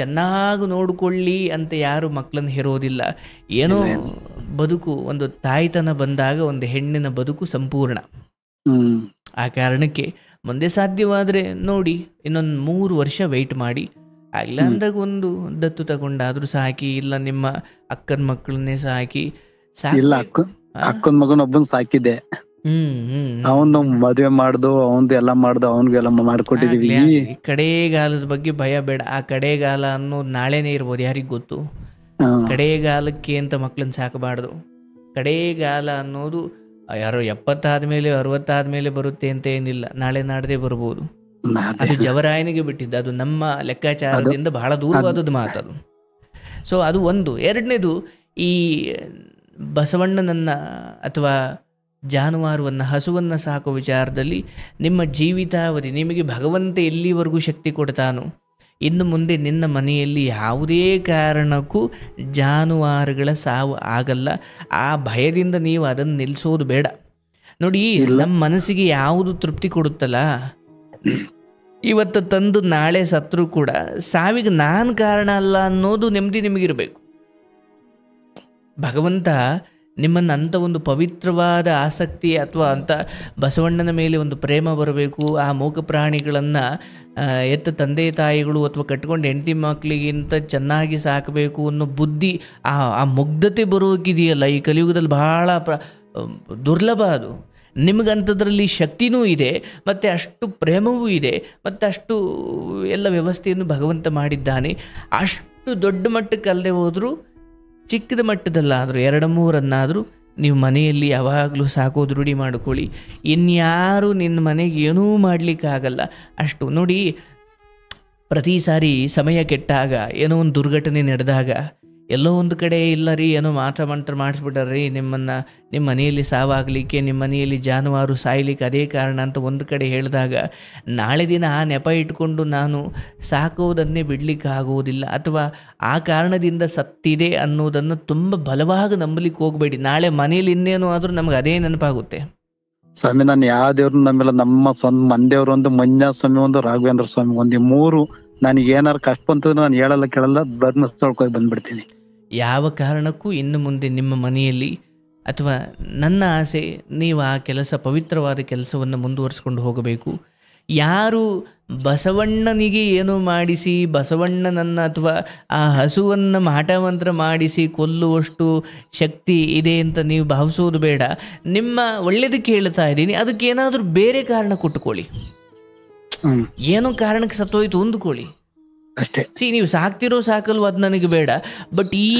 ಚೆನ್ನಾಗಿ ನೋಡಿಕೊಳ್ಳಿ ಅಂತ ಯಾರು ಮಕ್ಕಳನ್ನು ಹೆರೋದಿಲ್ಲ. ಏನೋ ಬದುಕು, ಒಂದು ತಾಯ್ತನ ಬಂದಾಗ ಒಂದು ಹೆಣ್ಣಿನ ಬದುಕು ಸಂಪೂರ್ಣ. ಆ ಕಾರಣಕ್ಕೆ ಮುಂದೆ ಸಾಧ್ಯವಾದರೆ ನೋಡಿ, ಇನ್ನೊಂದು 3 ವರ್ಷ ವೆಯ್ಟ್ ಮಾಡಿ. ಇಲ್ಲ ಅಂದಾಗ ಒಂದು ದತ್ತು ತಗೊಂಡಾದ್ರೂ ಸಾಕಿ, ಇಲ್ಲ ನಿಮ್ಮ ಅಕ್ಕನ ಮಕ್ಕಳನ್ನೇ ಸಾಕಿ. ಅಕ್ಕನ ಮಗನೊಬ್ಬನ್ ಸಾಕಿದೆ, ಅವನು ಮದುವೆ ಮಾಡ್ದು ಅವಂದು ಎಲ್ಲ ಮಾಡ್ದು ಅವನ್ಗೆಲ್ಲ ಮಾಡ್ಕೊಟ್ಟಿದೀವಿ. ಕಡೆಗಾಲದ ಬಗ್ಗೆ ಭಯ ಬೇಡ. ಆ ಕಡೆಗಾಲ ಅನ್ನೋದು ನಾಳೆನೇ ಇರ್ಬೋದು, ಯಾರಿಗ್ ಗೊತ್ತು. ಕಡೆಗಾಲಕ್ಕೆ ಅಂತ ಮಕ್ಳನ್ನ ಸಾಕಬಾರ್ದು. ಕಡೆಗಾಲ ಅನ್ನೋದು ಯಾರೋ 70 ಆದ್ಮೇಲೆ 60 ಆದ್ಮೇಲೆ ಬರುತ್ತೆ ಅಂತ ಏನಿಲ್ಲ, ನಾಳೆ ನಾಡ್ದೇ ಬರ್ಬೋದು. ಅದು ಜವರಾಯನಿಗೆ ಬಿಟ್ಟಿದ್ದು, ಅದು ನಮ್ಮ ಲೆಕ್ಕಾಚಾರದಿಂದ ಬಹಳ ದೂರವಾದದ್ದು ಮಾತದು. ಸೊ ಅದು ಒಂದು. ಎರಡನೇದು, ಈ ಬಸವಣ್ಣನನ್ನು ಅಥವಾ ಜಾನುವಾರುವನ್ನು, ಹಸುವನ್ನು ಸಾಕೋ ವಿಚಾರದಲ್ಲಿ ನಿಮ್ಮ ಜೀವಿತಾವಧಿ, ನಿಮಗೆ ಭಗವಂತ ಎಲ್ಲಿವರೆಗೂ ಶಕ್ತಿ ಕೊಡ್ತಾನೋ, ಇನ್ನು ಮುಂದೆ ನಿನ್ನ ಮನೆಯಲ್ಲಿ ಯಾವುದೇ ಕಾರಣಕ್ಕೂ ಜಾನುವಾರುಗಳ ಸಾವು ಆಗಲ್ಲ. ಆ ಭಯದಿಂದ ನೀವು ಅದನ್ನು ನಿಲ್ಲಿಸೋದು ಬೇಡ. ನೋಡಿ, ನಮ್ಮ ಮನಸ್ಸಿಗೆ ಯಾವುದು ತೃಪ್ತಿ ಕೊಡುತ್ತಲ್ಲ, ಇವತ್ತು ತಂದು ನಾಳೆ ಸತ್ರು ಕೂಡ ಸಾವಿಗೆ ನಾನು ಕಾರಣ ಅಲ್ಲ ಅನ್ನೋದು ನೆಮ್ಮದಿ ನಿಮಗಿರಬೇಕು. ಭಗವಂತ ನಿಮ್ಮನ್ನು ಅಂಥ ಒಂದು ಪವಿತ್ರವಾದ ಆಸಕ್ತಿ ಅಥವಾ ಅಂಥ ಬಸವಣ್ಣನ ಮೇಲೆ ಒಂದು ಪ್ರೇಮ ಬರಬೇಕು, ಆ ಮೂಕ ಪ್ರಾಣಿಗಳನ್ನು ಎತ್ತ ತಂದೆ ತಾಯಿಗಳು ಅಥವಾ ಕಟ್ಕೊಂಡು ಹೆಂಡತಿ ಮಕ್ಕಳಿಗಿಂತ ಚೆನ್ನಾಗಿ ಸಾಕಬೇಕು ಅನ್ನೋ ಬುದ್ಧಿ, ಆ ಮುಗ್ಧತೆ ಬರೋಕಿದೆಯಲ್ಲ ಈ ಕಲಿಯುಗದಲ್ಲಿ ಬಹಳ ದುರ್ಲಭ. ಅದು ನಿಮಗಂಥದ್ರಲ್ಲಿ ಶಕ್ತಿನೂ ಇದೆ, ಮತ್ತು ಅಷ್ಟು ಪ್ರೇಮವೂ ಇದೆ, ಮತ್ತು ಅಷ್ಟು ಎಲ್ಲ ವ್ಯವಸ್ಥೆಯನ್ನು ಭಗವಂತ ಮಾಡಿದ್ದಾನೆ. ಅಷ್ಟು ದೊಡ್ಡ ಮಟ್ಟಕ್ಕೆ ಅಲ್ಲದೆ ಹೋದರೂ ಚಿಕ್ಕದ ಮಟ್ಟದಲ್ಲಾದರೂ 2-3 ನೀವು ಮನೆಯಲ್ಲಿ ಯಾವಾಗಲೂ ಸಾಕೋದು ರೂಢಿ ಮಾಡಿಕೊಳ್ಳಿ. ಇನ್ಯಾರು ನಿನ್ನ ಮನೆಗೆ ಏನೂ ಮಾಡಲಿಕ್ಕಾಗಲ್ಲ. ಅಷ್ಟು ನೋಡಿ, ಪ್ರತಿ ಸಾರಿ ಸಮಯ ಕೆಟ್ಟಾಗ, ಏನೋ ಒಂದು ದುರ್ಘಟನೆ ನಡೆದಾಗ, ಎಲ್ಲೋ ಒಂದು ಕಡೆ ಇಲ್ಲ ರೀ ಏನೋ ಮಂತ್ರ ಮಾಡಿಸ್ಬಿಟ್ಟಾರ್ರಿ ನಿಮ್ಮ ಮನೆಯಲ್ಲಿ ಸಾವಾಗಲಿಕ್ಕೆ, ನಿಮ್ಮ ಮನೆಯಲ್ಲಿ ಜಾನುವಾರು ಸಾಯ್ಲಿಕ್ಕೆ ಅದೇ ಕಾರಣ ಅಂತ ಒಂದು ಕಡೆ ಹೇಳಿದಾಗ, ನಾಳೆ ದಿನ ಆ ನೆಪ ಇಟ್ಕೊಂಡು ನಾನು ಸಾಕೋದನ್ನೇ ಬಿಡಲಿಕ್ಕೆ ಆಗೋದಿಲ್ಲ ಅಥವಾ ಆ ಕಾರಣದಿಂದ ಸತ್ತಿದೆ ಅನ್ನೋದನ್ನು ತುಂಬ ಬಲವಾಗಿ ನಂಬಲಿಕ್ಕೆ ಹೋಗಬೇಡಿ. ನಾಳೆ ಮನೇಲಿ ಇನ್ನೇನು ಆದರೂ ನಮ್ಗೆ ಅದೇ ನೆನಪಾಗುತ್ತೆ. ಸ್ವಾಮಿ, ನಾನು ಯಾವ ದೇವ್ರು ನಂಬಿಲ್ಲ. ನಮ್ಮ ಸ್ವಂತ ಮಂದೇವ್ರು ಒಂದು ಮಂಜುನಾಥ ಸ್ವಾಮಿ, ಒಂದು ರಾಘವೇಂದ್ರ ಸ್ವಾಮಿ, ಒಂದು 3 ನನಗೆ ಏನಾರು ಕಷ್ಟ ಬಂತಂದ್ರೆ ನಾನು ಹೇಳಲ್ಲ ಕೇಳಲ್ಲ, ಧರ್ಮಸ್ಥಳಕ್ಕೆ ಹೋಗಿ ಬಂದ್ಬಿಡ್ತೀನಿ. ಯಾವ ಕಾರಣಕ್ಕೂ ಇನ್ನು ಮುಂದೆ ನಿಮ್ಮ ಮನೆಯಲ್ಲಿ ಅಥವಾ ನನ್ನ ಆಸೆ, ನೀವು ಆ ಕೆಲಸ, ಪವಿತ್ರವಾದ ಕೆಲಸವನ್ನು ಮುಂದುವರಿಸ್ಕೊಂಡು ಹೋಗಬೇಕು. ಯಾರು ಬಸವಣ್ಣನಿಗೆ ಏನೋ ಮಾಡಿಸಿ, ಬಸವಣ್ಣನನ್ನು ಅಥವಾ ಆ ಹಸುವನ್ನು ಮಾಟಮಂತ್ರ ಮಾಡಿಸಿ ಕೊಲ್ಲುವಷ್ಟು ಶಕ್ತಿ ಇದೆ ಅಂತ ನೀವು ಭಾವಿಸೋದು ಬೇಡ. ನಿಮ್ಮ ಒಳ್ಳೇದಕ್ಕೆ ಹೇಳ್ತಾ ಇದ್ದೀನಿ, ಅದಕ್ಕೇನಾದರೂ ಬೇರೆ ಕಾರಣ ಕೊಟ್ಟುಕೊಳ್ಳಿ. ಏನೋ ಕಾರಣಕ್ಕೆ ಸತ್ತೋಯ್ತು ಅಂದುಕೊಳ್ಳಿ ಅಷ್ಟೇ. ನೀವು ಸಾಕ್ತಿರೋ ಸಾಕಲ್ವ ಅದು ನನಗೆ ಬೇಡ, ಬಟ್ ಈ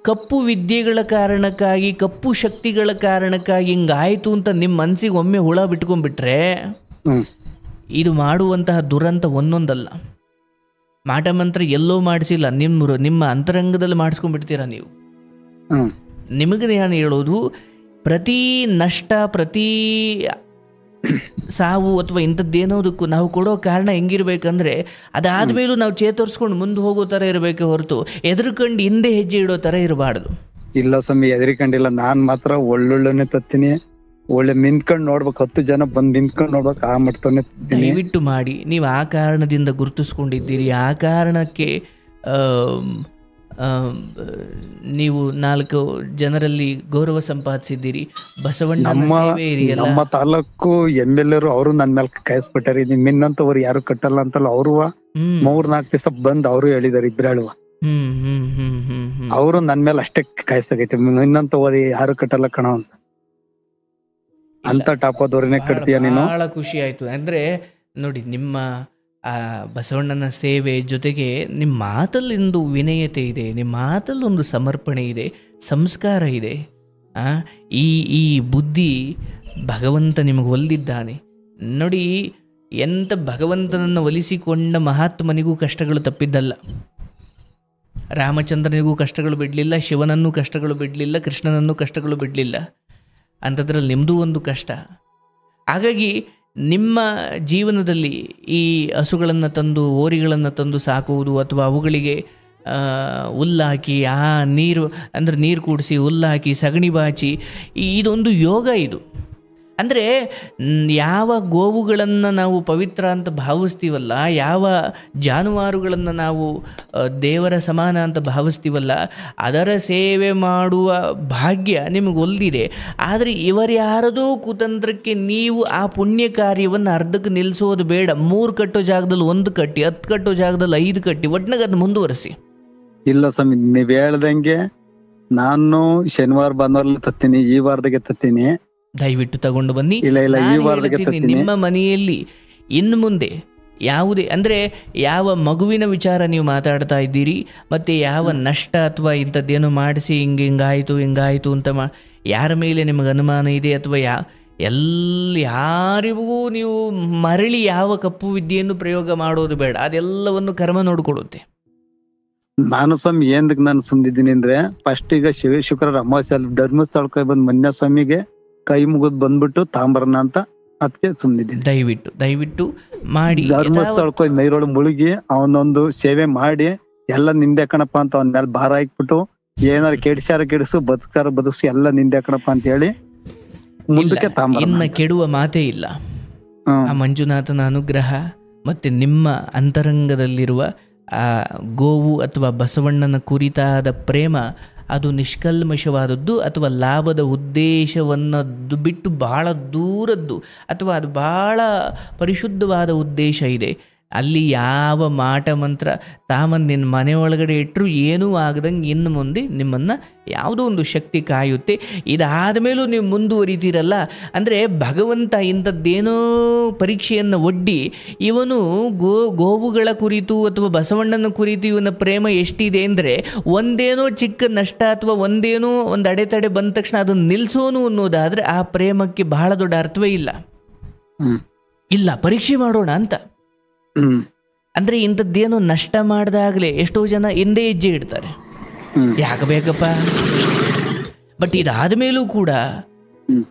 ಕಪ್ಪು ವಿದ್ಯೆಗಳ ಕಾರಣಕ್ಕಾಗಿ, ಕಪ್ಪು ಶಕ್ತಿಗಳ ಕಾರಣಕ್ಕಾಗಿ ಹಿಂಗಾಯಿತು ಅಂತ ನಿಮ್ಮ ಮನಸ್ಸಿಗೆ ಒಮ್ಮೆ ಹುಳ ಬಿಟ್ಕೊಂಡ್ಬಿಟ್ರೆ ಇದು ಮಾಡುವಂತಹ ದುರಂತ ಒಂದೊಂದಲ್ಲ. ಮಾಟಮಂತ್ರ ಎಲ್ಲೋ ಮಾಡಿಸಿಲ್ಲ, ನಿಮ್ಮ ಅಂತರಂಗದಲ್ಲಿ ಮಾಡಿಸ್ಕೊಂಡ್ಬಿಡ್ತೀರ ನೀವು. ನಿಮಗೆ ನಾನು ಹೇಳೋದು, ಪ್ರತಿ ನಷ್ಟ, ಪ್ರತಿ ಸಾವು ಅಥವಾ ಇಂಥದ್ದೇನೋದಕ್ಕೂ ನಾವು ಕೊಡೋ ಕಾರಣ ಹೆಂಗಿರ್ಬೇಕಂದ್ರೆ, ಅದಾದ್ಮೇಲೂ ನಾವು ಚೇತರಿಸ್ಕೊಂಡು ಮುಂದೆ ಹೋಗೋ ಥರ ಇರಬೇಕೆ ಹೊರತು ಎದುರುಕಂಡು ಹಿಂದೆ ಹೆಜ್ಜೆ ಇಡೋ ಥರ ಇರಬಾರ್ದು. ಇಲ್ಲ ಸ್ವಾಮಿ, ಎದುರಿಕೊಂಡಿಲ್ಲ. ನಾನ್ ಮಾತ್ರ ಒಳ್ಳೊಳ್ಳೆನೆ ತತ್ತೀನಿ, ಒಳ್ಳೆ ನಿಂತ್ಕೊಂಡು ನೋಡ್ಬೇಕು, 10 ಜನ ಬಂದು ನಿಂತ್ಕೊಂಡು ನೋಡ್ಬೇಕು, ಆ ಮಟ್ಟನೇ ದಯವಿಟ್ಟು ಮಾಡಿ. ನೀವು ಆ ಕಾರಣದಿಂದ ಗುರುತಿಸ್ಕೊಂಡಿದ್ದೀರಿ, ಆ ಕಾರಣಕ್ಕೆ ನೀವು 4 ಜನರಲ್ಲಿ ಗೌರವ ಸಂಪಾದಿಸಿದ್ದೀರಿ. ಬಸವಣ್ಣ ನಮ್ಮ ತಾಲೂಕು MLA ಅವರು ನನ್ನ ಮೇಲೆ ಕಾಯಿಸ್ಬಿಟ್ಟಾರೆ. ನಿನ್ನಂತವ್ರು ಯಾರು ಕಟ್ಟಲ್ಲ ಅಂತಲ್ಲ, ಅವರು 3-4 ದಿವಸ ಬಂದ್ ಅವರು ಹೇಳಿದಾರೆ, ಇಬ್ರಾಳುವ ಅವರು ನನ್ ಮೇಲೆ ಅಷ್ಟೇ ಕಾಯಿಸಾಗೈತೆ, ನಿನ್ನಂತವ್ರು ಯಾರು ಕಟ್ಟಲ್ಲ ಕಣ ಅಂತ ಟಾಪ್ ಆದವ್ರನ್ನೇ ಕಟ್ತೀಯ ನೀನು. ಬಹಳ ಖುಷಿ ಆಯ್ತು. ಅಂದ್ರೆ ನೋಡಿ, ನಿಮ್ಮ ಆ ಬಸವಣ್ಣನ ಸೇವೆ ಜೊತೆಗೆ ನಿಮ್ಮ ಮಾತಲ್ಲೊಂದು ವಿನಯತೆ ಇದೆ, ನಿಮ್ಮ ಮಾತಲ್ಲೊಂದು ಸಮರ್ಪಣೆ ಇದೆ, ಸಂಸ್ಕಾರ ಇದೆ. ಈ ಬುದ್ಧಿ ಭಗವಂತ ನಿಮಗೆ ಒಲಿದಿದ್ದಾನೆ ನೋಡಿ. ಎಂಥ ಭಗವಂತನನ್ನು ಒಲಿಸಿಕೊಂಡ ಮಹಾತ್ಮನಿಗೂ ಕಷ್ಟಗಳು ತಪ್ಪಿದ್ದಲ್ಲ. ರಾಮಚಂದ್ರನಿಗೂ ಕಷ್ಟಗಳು ಬಿಡಲಿಲ್ಲ, ಶಿವನನ್ನೂ ಕಷ್ಟಗಳು ಬಿಡಲಿಲ್ಲ, ಕೃಷ್ಣನನ್ನೂ ಕಷ್ಟಗಳು ಬಿಡಲಿಲ್ಲ. ಅಂಥದ್ರಲ್ಲಿ ನಿಮ್ಮದೂ ಒಂದು ಕಷ್ಟ. ಹಾಗಾಗಿ ನಿಮ್ಮ ಜೀವನದಲ್ಲಿ ಈ ಹಸುಗಳನ್ನು ತಂದು, ಹೋರಿಗಳನ್ನು ತಂದು ಸಾಕುವುದು ಅಥವಾ ಅವುಗಳಿಗೆ ಹುಲ್ಲಾಕಿ, ಆ ನೀರು ಅಂದರೆ ನೀರು ಕೂಡಿಸಿ, ಹುಲ್ಲಾಕಿ, ಸಗಣಿ ಬಾಚಿ, ಇದೊಂದು ಯೋಗ. ಇದು ಅಂದರೆ ಯಾವ ಗೋವುಗಳನ್ನು ನಾವು ಪವಿತ್ರ ಅಂತ ಭಾವಿಸ್ತೀವಲ್ಲ, ಯಾವ ಜಾನುವಾರುಗಳನ್ನು ನಾವು ದೇವರ ಸಮಾನ ಅಂತ ಭಾವಿಸ್ತೀವಲ್ಲ, ಅದರ ಸೇವೆ ಮಾಡುವ ಭಾಗ್ಯ ನಿಮಗೆ ಒಲ್ದಿದೆ. ಆದರೆ ಇವರ್ಯಾರದೋ ಕುತಂತ್ರಕ್ಕೆ ನೀವು ಆ ಪುಣ್ಯ ಕಾರ್ಯವನ್ನು ಅರ್ಧಕ್ಕೆ ನಿಲ್ಲಿಸೋದು ಬೇಡ. 3 ಕಟ್ಟೋ ಜಾಗದಲ್ಲಿ 1 ಕಟ್ಟಿ, 10 ಕಟ್ಟೋ ಜಾಗದಲ್ಲಿ 5 ಕಟ್ಟಿ, ಒಟ್ಟಿನಾಗ ಅದನ್ನ ಮುಂದುವರಿಸಿ. ಇಲ್ಲ ಸ್ವಾಮಿ, ನೀವ್ ಹೇಳ್ದಂಗೆ ನಾನು ಶನಿವಾರ ಭಾನುವಾರ ತತ್ತೀನಿ, ಈ ವಾರದಾಗೆ ತತ್ತೀನಿ. ದಯವಿಟ್ಟು ತಗೊಂಡು ಬನ್ನಿ. ಈ ನಿಮ್ಮ ಮನೆಯಲ್ಲಿ ಇನ್ನು ಮುಂದೆ ಯಾವುದೇ ಅಂದರೆ ಯಾವ ಮಗುವಿನ ವಿಚಾರ ನೀವು ಮಾತಾಡ್ತಾ ಇದ್ದೀರಿ, ಮತ್ತು ಯಾವ ನಷ್ಟ ಅಥವಾ ಇಂಥದ್ದೇನೋ ಮಾಡಿಸಿ ಹಿಂಗಾಯಿತು ಅಂತ ಯಾರ ಮೇಲೆ ನಿಮಗೆ ಅನುಮಾನ ಇದೆ ಅಥವಾ ಯಾರಿಗೂ ನೀವು ಮರಳಿ ಯಾವ ಕಪ್ಪು ವಿದ್ಯೆಯನ್ನು ಪ್ರಯೋಗ ಮಾಡೋದು ಬೇಡ. ಅದೆಲ್ಲವನ್ನು ಕರ್ಮ ನೋಡ್ಕೊಡುತ್ತೆ. ನಾನು ಸ್ವಾಮಿ ಏನಕ್ಕೆ ನಾನು ಸುಮ್ದಿದ್ದೀನಿ ಅಂದ್ರೆ, ಫಸ್ಟ್ ಈಗ ಶುಕ್ರವಾರ ಅಮಾವಾಸ್ಯೆ ಧರ್ಮಸ್ಥಳಕ್ಕೆ ಬಂದು ಮಂಜುನಾಥ ಸ್ವಾಮಿಗೆ ಕೈ ಮುಗಿದ್ ಬಂದ್ಬಿಟ್ಟು ತಾಂಬರನ ಅಂತ ಅದಕ್ಕೆ ಸುಮ್ನಿದ್ದೀನಿ. ದಯವಿಟ್ಟು ಮಾಡಿ. ಧರ್ಮಸ್ಥಳಕ್ಕೆ ನೈರೋಳು ಮುಳುಗಿ ಅವನೊಂದು ಸೇವೆ ಮಾಡಿ ಎಲ್ಲ ನಿಂದೆ ಕಣಪ್ಪ ಅಂತ ಅವನ ಮೇಲೆ ಭಾರ ಹಾಕ್ಬಿಟ್ಟು, ಏನಾರು ಕೆಡಿಸು ಬದುಕ್ಸಾರ ಬದುಕ್ಸು ಎಲ್ಲ ನಿಂದೆ ಕಣಪ್ಪ ಅಂತ ಹೇಳಿ ಮುಂದಕ್ಕೆ ತಾಂಬರ. ಇನ್ನ ಕೆಡುವ ಮಾತೇ ಇಲ್ಲ. ಆ ಮಂಜುನಾಥನ ಅನುಗ್ರಹ ಮತ್ತು ನಿಮ್ಮ ಅಂತರಂಗದಲ್ಲಿರುವ ಆ ಗೋವು ಅಥವಾ ಬಸವಣ್ಣನ ಕುರಿತಾದ ಪ್ರೇಮ ಅದು ನಿಷ್ಕಲ್ಮಶವಾದದ್ದು ಅಥವಾ ಲಾಭದ ಉದ್ದೇಶವನ್ನು ಬಿಟ್ಟು ಭಾಳ ದೂರದ್ದು ಅಥವಾ ಅದು ಭಾಳ ಪರಿಶುದ್ಧವಾದ ಉದ್ದೇಶ ಇದೆ. ಅಲ್ಲಿ ಯಾವ ಮಾಟ ಮಂತ್ರ ತಾಮನ್ ನಿನ್ನ ಮನೆ ಒಳಗಡೆ ಇಟ್ಟರು ಏನೂ ಆಗದಂಗೆ ಇನ್ನು ಮುಂದೆ ನಿಮ್ಮನ್ನು ಯಾವುದೋ ಒಂದು ಶಕ್ತಿ ಕಾಯುತ್ತೆ. ಇದಾದ ಮೇಲೂ ನೀವು ಮುಂದುವರಿತೀರಲ್ಲ ಅಂದರೆ ಭಗವಂತ ಇಂಥದ್ದೇನೋ ಪರೀಕ್ಷೆಯನ್ನು ಒಡ್ಡಿ ಇವನು ಗೋವುಗಳ ಕುರಿತು ಅಥವಾ ಬಸವಣ್ಣನ ಕುರಿತು ಇವನ ಪ್ರೇಮ ಎಷ್ಟಿದೆ ಅಂದರೆ ಒಂದೇನೋ ಚಿಕ್ಕ ನಷ್ಟ ಅಥವಾ ಒಂದೇನೋ ಒಂದು ಅಡೆತಡೆ ಬಂದ ತಕ್ಷಣ ಅದನ್ನು ನಿಲ್ಲಿಸೋನು ಅನ್ನೋದಾದರೆ ಆ ಪ್ರೇಮಕ್ಕೆ ಬಹಳ ದೊಡ್ಡ ಅರ್ಥವೇ ಇಲ್ಲ. ಇಲ್ಲ, ಪರೀಕ್ಷೆ ಮಾಡೋಣ ಅಂತ. ಅಂದರೆ ಇಂಥದ್ದೇನೋ ನಷ್ಟ ಮಾಡಿದಾಗಲೇ ಎಷ್ಟೋ ಜನ ಹಿಂದೆ ಹೆಜ್ಜೆ ಇಡ್ತಾರೆ, ಯಾಕೆ ಬೇಕಪ್ಪ. ಬಟ್ ಇದಾದ ಮೇಲೂ ಕೂಡ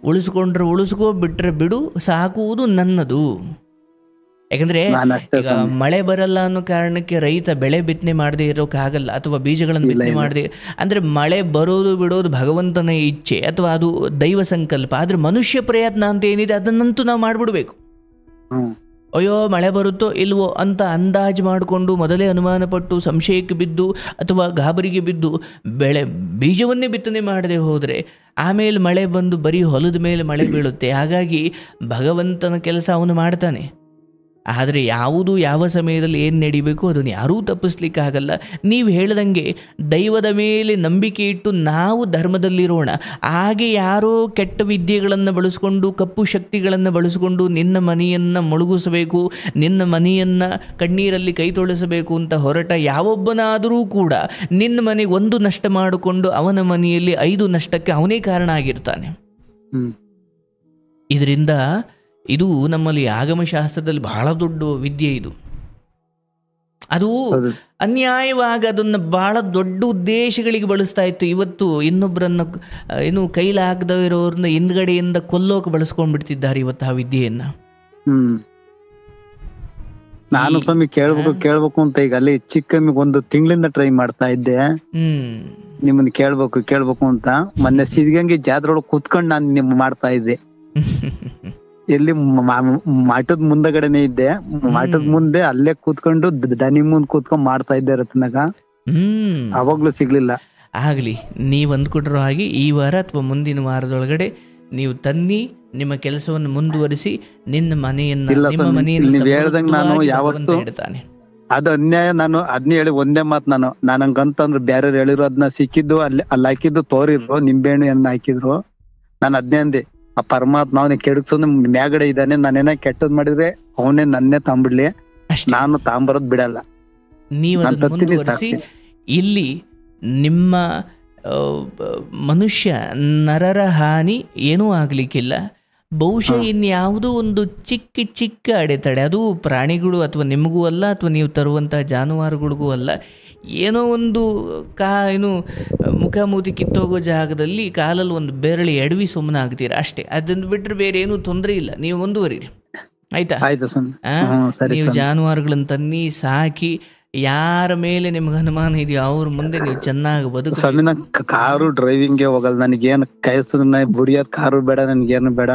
ಉಳಿಸ್ಕೊಂಡ್ರೆ ಉಳಿಸ್ಕೋ, ಬಿಟ್ರೆ ಬಿಡು, ಸಾಕುವುದು ನನ್ನದು. ಯಾಕಂದರೆ ಈಗ ಮಳೆ ಬರಲ್ಲ ಅನ್ನೋ ಕಾರಣಕ್ಕೆ ರೈತ ಬೆಳೆ ಬಿತ್ತನೆ ಮಾಡದೇ ಇರೋಕ್ಕಾಗಲ್ಲ ಅಥವಾ ಬೀಜಗಳನ್ನು ಬಿತ್ತನೆ ಮಾಡದೆ. ಅಂದರೆ ಮಳೆ ಬರೋದು ಬಿಡೋದು ಭಗವಂತನ ಇಚ್ಛೆ ಅಥವಾ ಅದು ದೈವ ಸಂಕಲ್ಪ. ಆದರೆ ಮನುಷ್ಯ ಪ್ರಯತ್ನ ಅಂತ ಏನಿದೆ ಅದನ್ನಂತೂ ನಾವು ಮಾಡಿಬಿಡ್ಬೇಕು. ಅಯ್ಯೋ ಮಳೆ ಬರುತ್ತೋ ಇಲ್ವೋ ಅಂತ ಅಂದಾಜು ಮಾಡಿಕೊಂಡು ಮೊದಲೇ ಅನುಮಾನಪಟ್ಟು ಸಂಶಯಕ್ಕೆ ಬಿದ್ದು ಅಥವಾ ಗಾಬರಿಗೆ ಬಿದ್ದು ಬೀಜವನ್ನೇ ಬಿತ್ತನೆ ಮಾಡದೆ ಹೋದರೆ ಆಮೇಲೆ ಮಳೆ ಬಂದು ಬರೀ ಹೊಲದ ಮೇಲೆ ಮಳೆ ಬೀಳುತ್ತೆ. ಹಾಗಾಗಿ ಭಗವಂತನ ಕೆಲಸ ಅವನು ಮಾಡ್ತಾನೆ. ಆದರೆ ಯಾವುದು ಯಾವ ಸಮಯದಲ್ಲಿ ಏನು ನಡಿಬೇಕು ಅದನ್ನು ಯಾರೂ ತಪ್ಪಿಸ್ಲಿಕ್ಕಾಗಲ್ಲ. ನೀವು ಹೇಳ್ದಂಗೆ ದೈವದ ಮೇಲೆ ನಂಬಿಕೆ ಇಟ್ಟು ನಾವು ಧರ್ಮದಲ್ಲಿರೋಣ. ಹಾಗೆ ಯಾರೋ ಕೆಟ್ಟ ವಿದ್ಯೆಗಳನ್ನು ಬಳಸ್ಕೊಂಡು ಕಪ್ಪು ಶಕ್ತಿಗಳನ್ನು ಬಳಸ್ಕೊಂಡು ನಿನ್ನ ಮನೆಯನ್ನು ಮುಳುಗಿಸಬೇಕು, ನಿನ್ನ ಮನೆಯನ್ನು ಕಣ್ಣೀರಲ್ಲಿ ಕೈ ತೊಳೆಸಬೇಕು ಅಂತ ಹೊರಟ ಯಾವೊಬ್ಬನಾದರೂ ಕೂಡ ನಿನ್ನ ಮನೆಗೆ ಒಂದು ನಷ್ಟ ಮಾಡಿಕೊಂಡು ಅವನ ಮನೆಯಲ್ಲಿ 5 ನಷ್ಟಕ್ಕೆ ಅವನೇ ಕಾರಣ ಆಗಿರ್ತಾನೆ. ಇದರಿಂದ ಇದು ನಮ್ಮಲ್ಲಿ ಆಗಮಶಾಸ್ತ್ರದಲ್ಲಿ ಬಹಳ ದೊಡ್ಡ ವಿದ್ಯೆ. ಇದು ಅದು ಅನ್ಯಾಯವಾಗಿ ಅದನ್ನು ಬಹಳ ದೊಡ್ಡ ಉದ್ದೇಶಗಳಿಗೆ ಬಳಸ್ತಾ ಇತ್ತು. ಇವತ್ತು ಇನ್ನೊಬ್ಬರನ್ನು ಏನು ಕೈಲಾಗದ ಇರೋರನ್ನ ಹಿಂದ್ಗಡೆಯಿಂದ ಕೊಲ್ಲೋಕೆ ಬಳಸ್ಕೊಂಡ್ಬಿಡ್ತಿದ್ದಾರೆ ಇವತ್ತು ಆ ವಿದ್ಯೆಯನ್ನ. ನಾನು ಸ್ವಾಮಿ ಕೇಳ್ಬೇಕು ಅಂತ ಈಗ ಅಲ್ಲಿ ಚಿಕ್ಕಮ್ಮಿಗೆ 1 ತಿಂಗಳಿಂದ ಟ್ರೈ ಮಾಡ್ತಾ ಇದ್ದೆ. ನಿಮ್ಮನ್ನ ಕೇಳ್ಬೇಕು ಅಂತ ಮೊನ್ನೆ ಸಿದ್ಧಗಂಗೆ ಜಾತ್ರೆ ಒಳಗೆ ಕೂತ್ಕೊಂಡು ನಾನು ನಿಮ್ಮ ಮಾಡ್ತಾ ಇದ್ದೆ. ಎಲ್ಲಿ ಮಠದ ಮುಂದಗಡೆನೆ ಇದ್ದೆ, ಮಠದ ಮುಂದೆ ಅಲ್ಲೇ ಕೂತ್ಕೊಂಡು ದನಿ ಮುಂದ್ ಕೂತ್ಕೊಂಡ್ ಮಾಡ್ತಾ ಇದ್ದೆ ರತ್ನಾಗ. ಅವಾಗ್ಲೂ ಸಿಗ್ಲಿಲ್ಲ. ಆಗ್ಲಿ, ನೀವ್ ಅಂದ್ಕೊಟ್ರೋ ಹಾಗೆ ಈ ವಾರ ಅಥವಾ ಮುಂದಿನ ವಾರದೊಳಗಡೆ ನೀವು ತನ್ನಿ, ನಿಮ್ಮ ಕೆಲಸವನ್ನು ಮುಂದುವರಿಸಿ ನಿನ್ನ ಮನೆಯನ್ನು ಹೇಳ್ದಂಗ ನಾನು ಯಾವತ್ತು ಅದು ಅನ್ಯಾಯ. ನಾನು ಅದ್ನ ಹೇಳಿ ಒಂದೇ ಮಾತು, ನಾನಂಗಂತಂದ್ರೆ ಬೇರೆ ಹೇಳಿರೋ ಅದನ್ನ ಸಿಕ್ಕಿದ್ದು ಅಲ್ಲಿ ಹಾಕಿದ್ದು ತೋರಿದ್ರು, ನಿಂಬೆಹಣ್ಣು ಏನ್ ಹಾಕಿದ್ರು, ನಾನು ಅದ್ನೇ ಅಂದೆ ಆ ಪರಮಾತ್ಮ ಅವನೇ ಕೆಡಕ್ಸೋದು ಮ್ಯಾಗಡೆ ಇದ್ದಾನೆ. ನಾನೇನ ಕೆಟ್ಟದ್ ಮಾಡಿದ್ರೆ ಅವನೇ ನನ್ನೇ ತಾಂಬಿಡ್ಲಿ, ನಾನು ತಾಂಬರೋದ್ ಬಿಡಲ್ಲ. ನೀವು ಇಲ್ಲಿ ನಿಮ್ಮ ಮನುಷ್ಯ ನರರ ಹಾನಿ ಏನೂ ಆಗ್ಲಿಕ್ಕಿಲ್ಲ. ಬಹುಶಃ ಇನ್ಯಾವುದೋ ಒಂದು ಚಿಕ್ಕ ಅಡೆತಡೆ, ಅದು ಪ್ರಾಣಿಗಳು ಅಥವಾ ನಿಮಗೂ ಅಲ್ಲ ಅಥವಾ ನೀವು ತರುವಂತಹ ಜಾನುವಾರುಗಳಿಗೂ ಅಲ್ಲ, ಏನೋ ಒಂದು ಮುಖಾಮೂತಿ ಕಿತ್ತೋಗೋ ಜಾಗದಲ್ಲಿ ಕಾಲಲ್ಲಿ ಒಂದು ಬೆರಳಿ ಎಡವಿ ಸುಮ್ಮನೆ ಆಗ್ತೀರಾ ಅಷ್ಟೇ. ಅದನ್ನು ಬಿಟ್ಟರೆ ಬೇರೆ ಏನೂ ತೊಂದರೆ ಇಲ್ಲ. ನೀವು ಮುಂದುವರಿರಿ, ಆಯ್ತಾ? ನೀವು ಜಾನುವಾರುಗಳನ್ನು ತನ್ನಿ ಸಾಕಿ, ಯಾರ ಮೇಲೆ ನಿಮ್ಗೆ ಅನುಮಾನ ಇದೆಯೋ ಅವ್ರ ಮುಂದೆ ನೀವು ಚೆನ್ನಾಗಿ ಬದುಕು. ಕಾರು ಡ್ರೈವಿಂಗ್ಗೆ ಹೋಗಲ್ಲ, ನನಗೇನು ಕೈಸನ್ನ ಬುಡಿಯೋದ್ ಕಾರು ಬೇಡ, ನನ್ಗೇನು ಬೇಡ.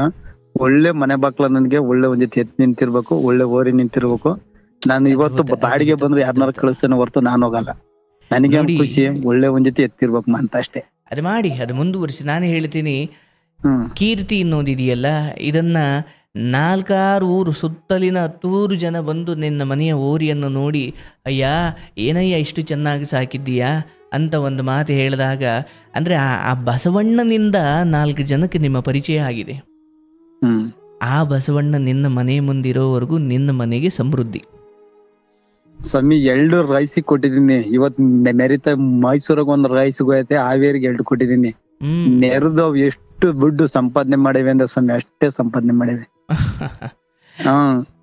ಒಳ್ಳೆ ಮನೆ ಬಾಕ್ಲ ನನ್ಗೆ ಒಳ್ಳೆ ಒಂದ್ ಜೊತೆ ಎತ್ ನಿಂತಿರ್ಬೇಕು, ಒಳ್ಳೆ ಓರಿ ನಿಂತಿರ್ಬೇಕು. ನಾನು ಇವತ್ತು ಬಾಡಿಗೆ ಬಂದ್ರೆ ಯಾರನ್ನಾರು ಕಳಿಸ್ತೇನೆ ಹೊರತು ನಾನು ಹೋಗಲ್ಲ. ನನಗೆ ಖುಷಿ ಒಳ್ಳೆ ಒಂದ್ ಜೊತೆ ಎತ್ತಿರ್ಬೇಕು ಅಂತ ಅಷ್ಟೇ. ಅದು ಮಾಡಿ, ಅದು ಮುಂದುವರಿಸಿ. ನಾನು ಹೇಳ್ತೀನಿ, ಕೀರ್ತಿ ಅನ್ನೋದಿದೆಯಲ್ಲ, ಇದನ್ನ 4-6 ಊರು ಸುತ್ತಲಿನ 10 ಜನ ಬಂದು ನಿನ್ನ ಮನೆಯ ಓರಿಯನ್ನು ನೋಡಿ, ಅಯ್ಯ ಏನಯ್ಯ ಇಷ್ಟು ಚೆನ್ನಾಗಿ ಸಾಕಿದ್ದೀಯಾ ಅಂತ ಒಂದು ಮಾತು ಹೇಳಿದಾಗ, ಅಂದರೆ ಆ ಬಸವಣ್ಣನಿಂದ 4 ಜನಕ್ಕೆ ನಿಮ್ಮ ಪರಿಚಯ ಆಗಿದೆ. ಆ ಬಸವಣ್ಣ ನಿನ್ನ ಮನೆ ಮುಂದಿರೋವರೆಗೂ ನಿನ್ನ ಮನೆಗೆ ಸಮೃದ್ಧಿ. ಸ್ವಾಮಿ 2 ರೈಸಿಗೆ ಕೊಟ್ಟಿದ್ದೀನಿ. ಇವತ್ ಮೆರಿತ ಮೈಸೂರಿಗೆ 1 ರೈಸಿಗೆ ಹೋಯ್ತೆ, ಹಾವೇರಿಗೆ 2 ಕೊಟ್ಟಿದ್ದೀನಿ. ನೆರೆದು ಎಷ್ಟು ದುಡ್ಡು ಸಂಪಾದನೆ ಮಾಡಿವೆ ಅಂದ್ರೆ ಸ್ವಾಮಿ ಅಷ್ಟೇ ಸಂಪಾದನೆ ಮಾಡಿವೆ.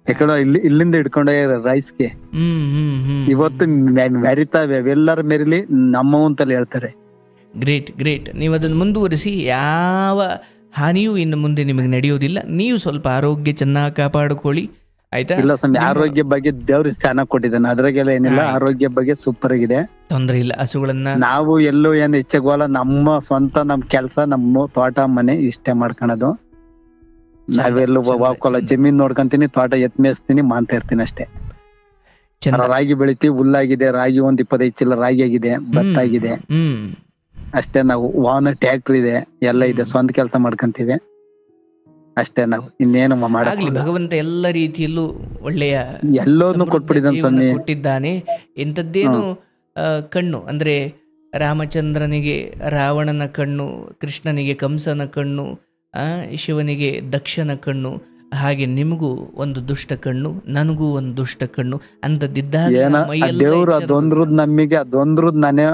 ಯಾಕಡೆ ಇಲ್ಲಿಂದ ಹಿಡ್ಕೊಂಡೆ ರೈಸ್ಗೆ ಇವತ್ತು ಮೆರಿತಾವೆ, ಅವೆಲ್ಲರ ಮೆರಿಲಿ ನಮ್ಮವಂತಲ್ಲಿ ಹೇಳ್ತಾರೆ. ಗ್ರೇಟ್. ನೀವು ಅದನ್ನು ಮುಂದುವರಿಸಿ. ಯಾವ ಹಾನಿಯೂ ಇನ್ನು ಮುಂದೆ ನಿಮಗೆ ನಡೆಯೋದಿಲ್ಲ. ನೀವು ಸ್ವಲ್ಪ ಆರೋಗ್ಯ ಚೆನ್ನಾಗಿ ಕಾಪಾಡಿಕೊಳ್ಳಿ, ಆಯ್ತಾ? ಇಲ್ಲ ಸ್ವಾಮಿ, ಆರೋಗ್ಯ ಬಗ್ಗೆ ದೇವ್ರಿಗೆ ಚೆನ್ನಾಗಿ ಕೊಟ್ಟಿದ್ದಾನೆ, ಅದ್ರಾಗೆಲ್ಲ ಏನಿಲ್ಲ. ಆರೋಗ್ಯ ಬಗ್ಗೆ ಸೂಪರ್ ಆಗಿದೆ, ತೊಂದರೆ ಇಲ್ಲ. ಹಸುಗಳನ್ನ ನಾವು ಎಲ್ಲೂ ಏನ್ ಹೆಚ್ಚಗೋಲ್ಲ, ನಮ್ಮ ಸ್ವಂತ ನಮ್ ಕೆಲ್ಸ, ನಮ್ಮ ತೋಟ ಮನೆ ಇಷ್ಟೇ ಮಾಡ್ಕೊಳೋದು. ನಾವೆಲ್ಲೂ ಹೋಗ್ಕೊಲ್ಲ, ಜಮೀನ್ ನೋಡ್ಕೊಂತೀನಿ, ತೋಟ ಎತ್ ಮೇಯಿಸ್ತೀನಿ, ಮಾಂತ ಇರ್ತೀನಿ ಅಷ್ಟೇ. ರಾಗಿ ಬೆಳಿತೀವಿ, ಹುಲ್ಲಾಗಿದೆ, ರಾಗಿ 25 ಚೀಲ ರಾಗಿ ಆಗಿದೆ, ಭತ್ತ ಆಗಿದೆ ಅಷ್ಟೇ. ನಾವು ವಾಹನ ಟ್ಯಾಕ್ಟರ್ ಇದೆ, ಎಲ್ಲ ಇದೆ, ಸ್ವಂತ ಕೆಲಸ ಮಾಡ್ಕೊಂತೀವಿ ಅಷ್ಟೇ. ನಾವು ಇನ್ನೇನು ಆಗಲಿ. ಭಗವಂತ ಎಲ್ಲ ರೀತಿಯಲ್ಲೂ ಒಳ್ಳೆಯ ಎಲ್ಲೋದ್ನು ಕೊಟ್ಬಿಟ್ಟಿದ್ದಾನೆ ಸ್ವಾಮಿ, ಕೊಟ್ಟಿದ್ದಾನೆ. ಇಂಥದ್ದೇನು ಕಣ್ಣು ಅಂದ್ರೆ ರಾಮಚಂದ್ರನಿಗೆ ರಾವಣನ ಕಣ್ಣು, ಕೃಷ್ಣನಿಗೆ ಕಂಸನ ಕಣ್ಣು, ಶಿವನಿಗೆ ದಕ್ಷನ ಕಣ್ಣು, ಹಾಗೆ ನಿಮಗೂ ಒಂದು ದುಷ್ಟ ಕಣ್ಣು, ನನಗೂ ಒಂದು ದುಷ್ಟ ಕಣ್ಣು ಅಂತದ್ದಿದ್ದಾಗ ದೇವ್ರು ಅದೊಂದ್ರದ್ ನಮಗೆ ಅದೊಂದ್ರದ್ ನಾನೇ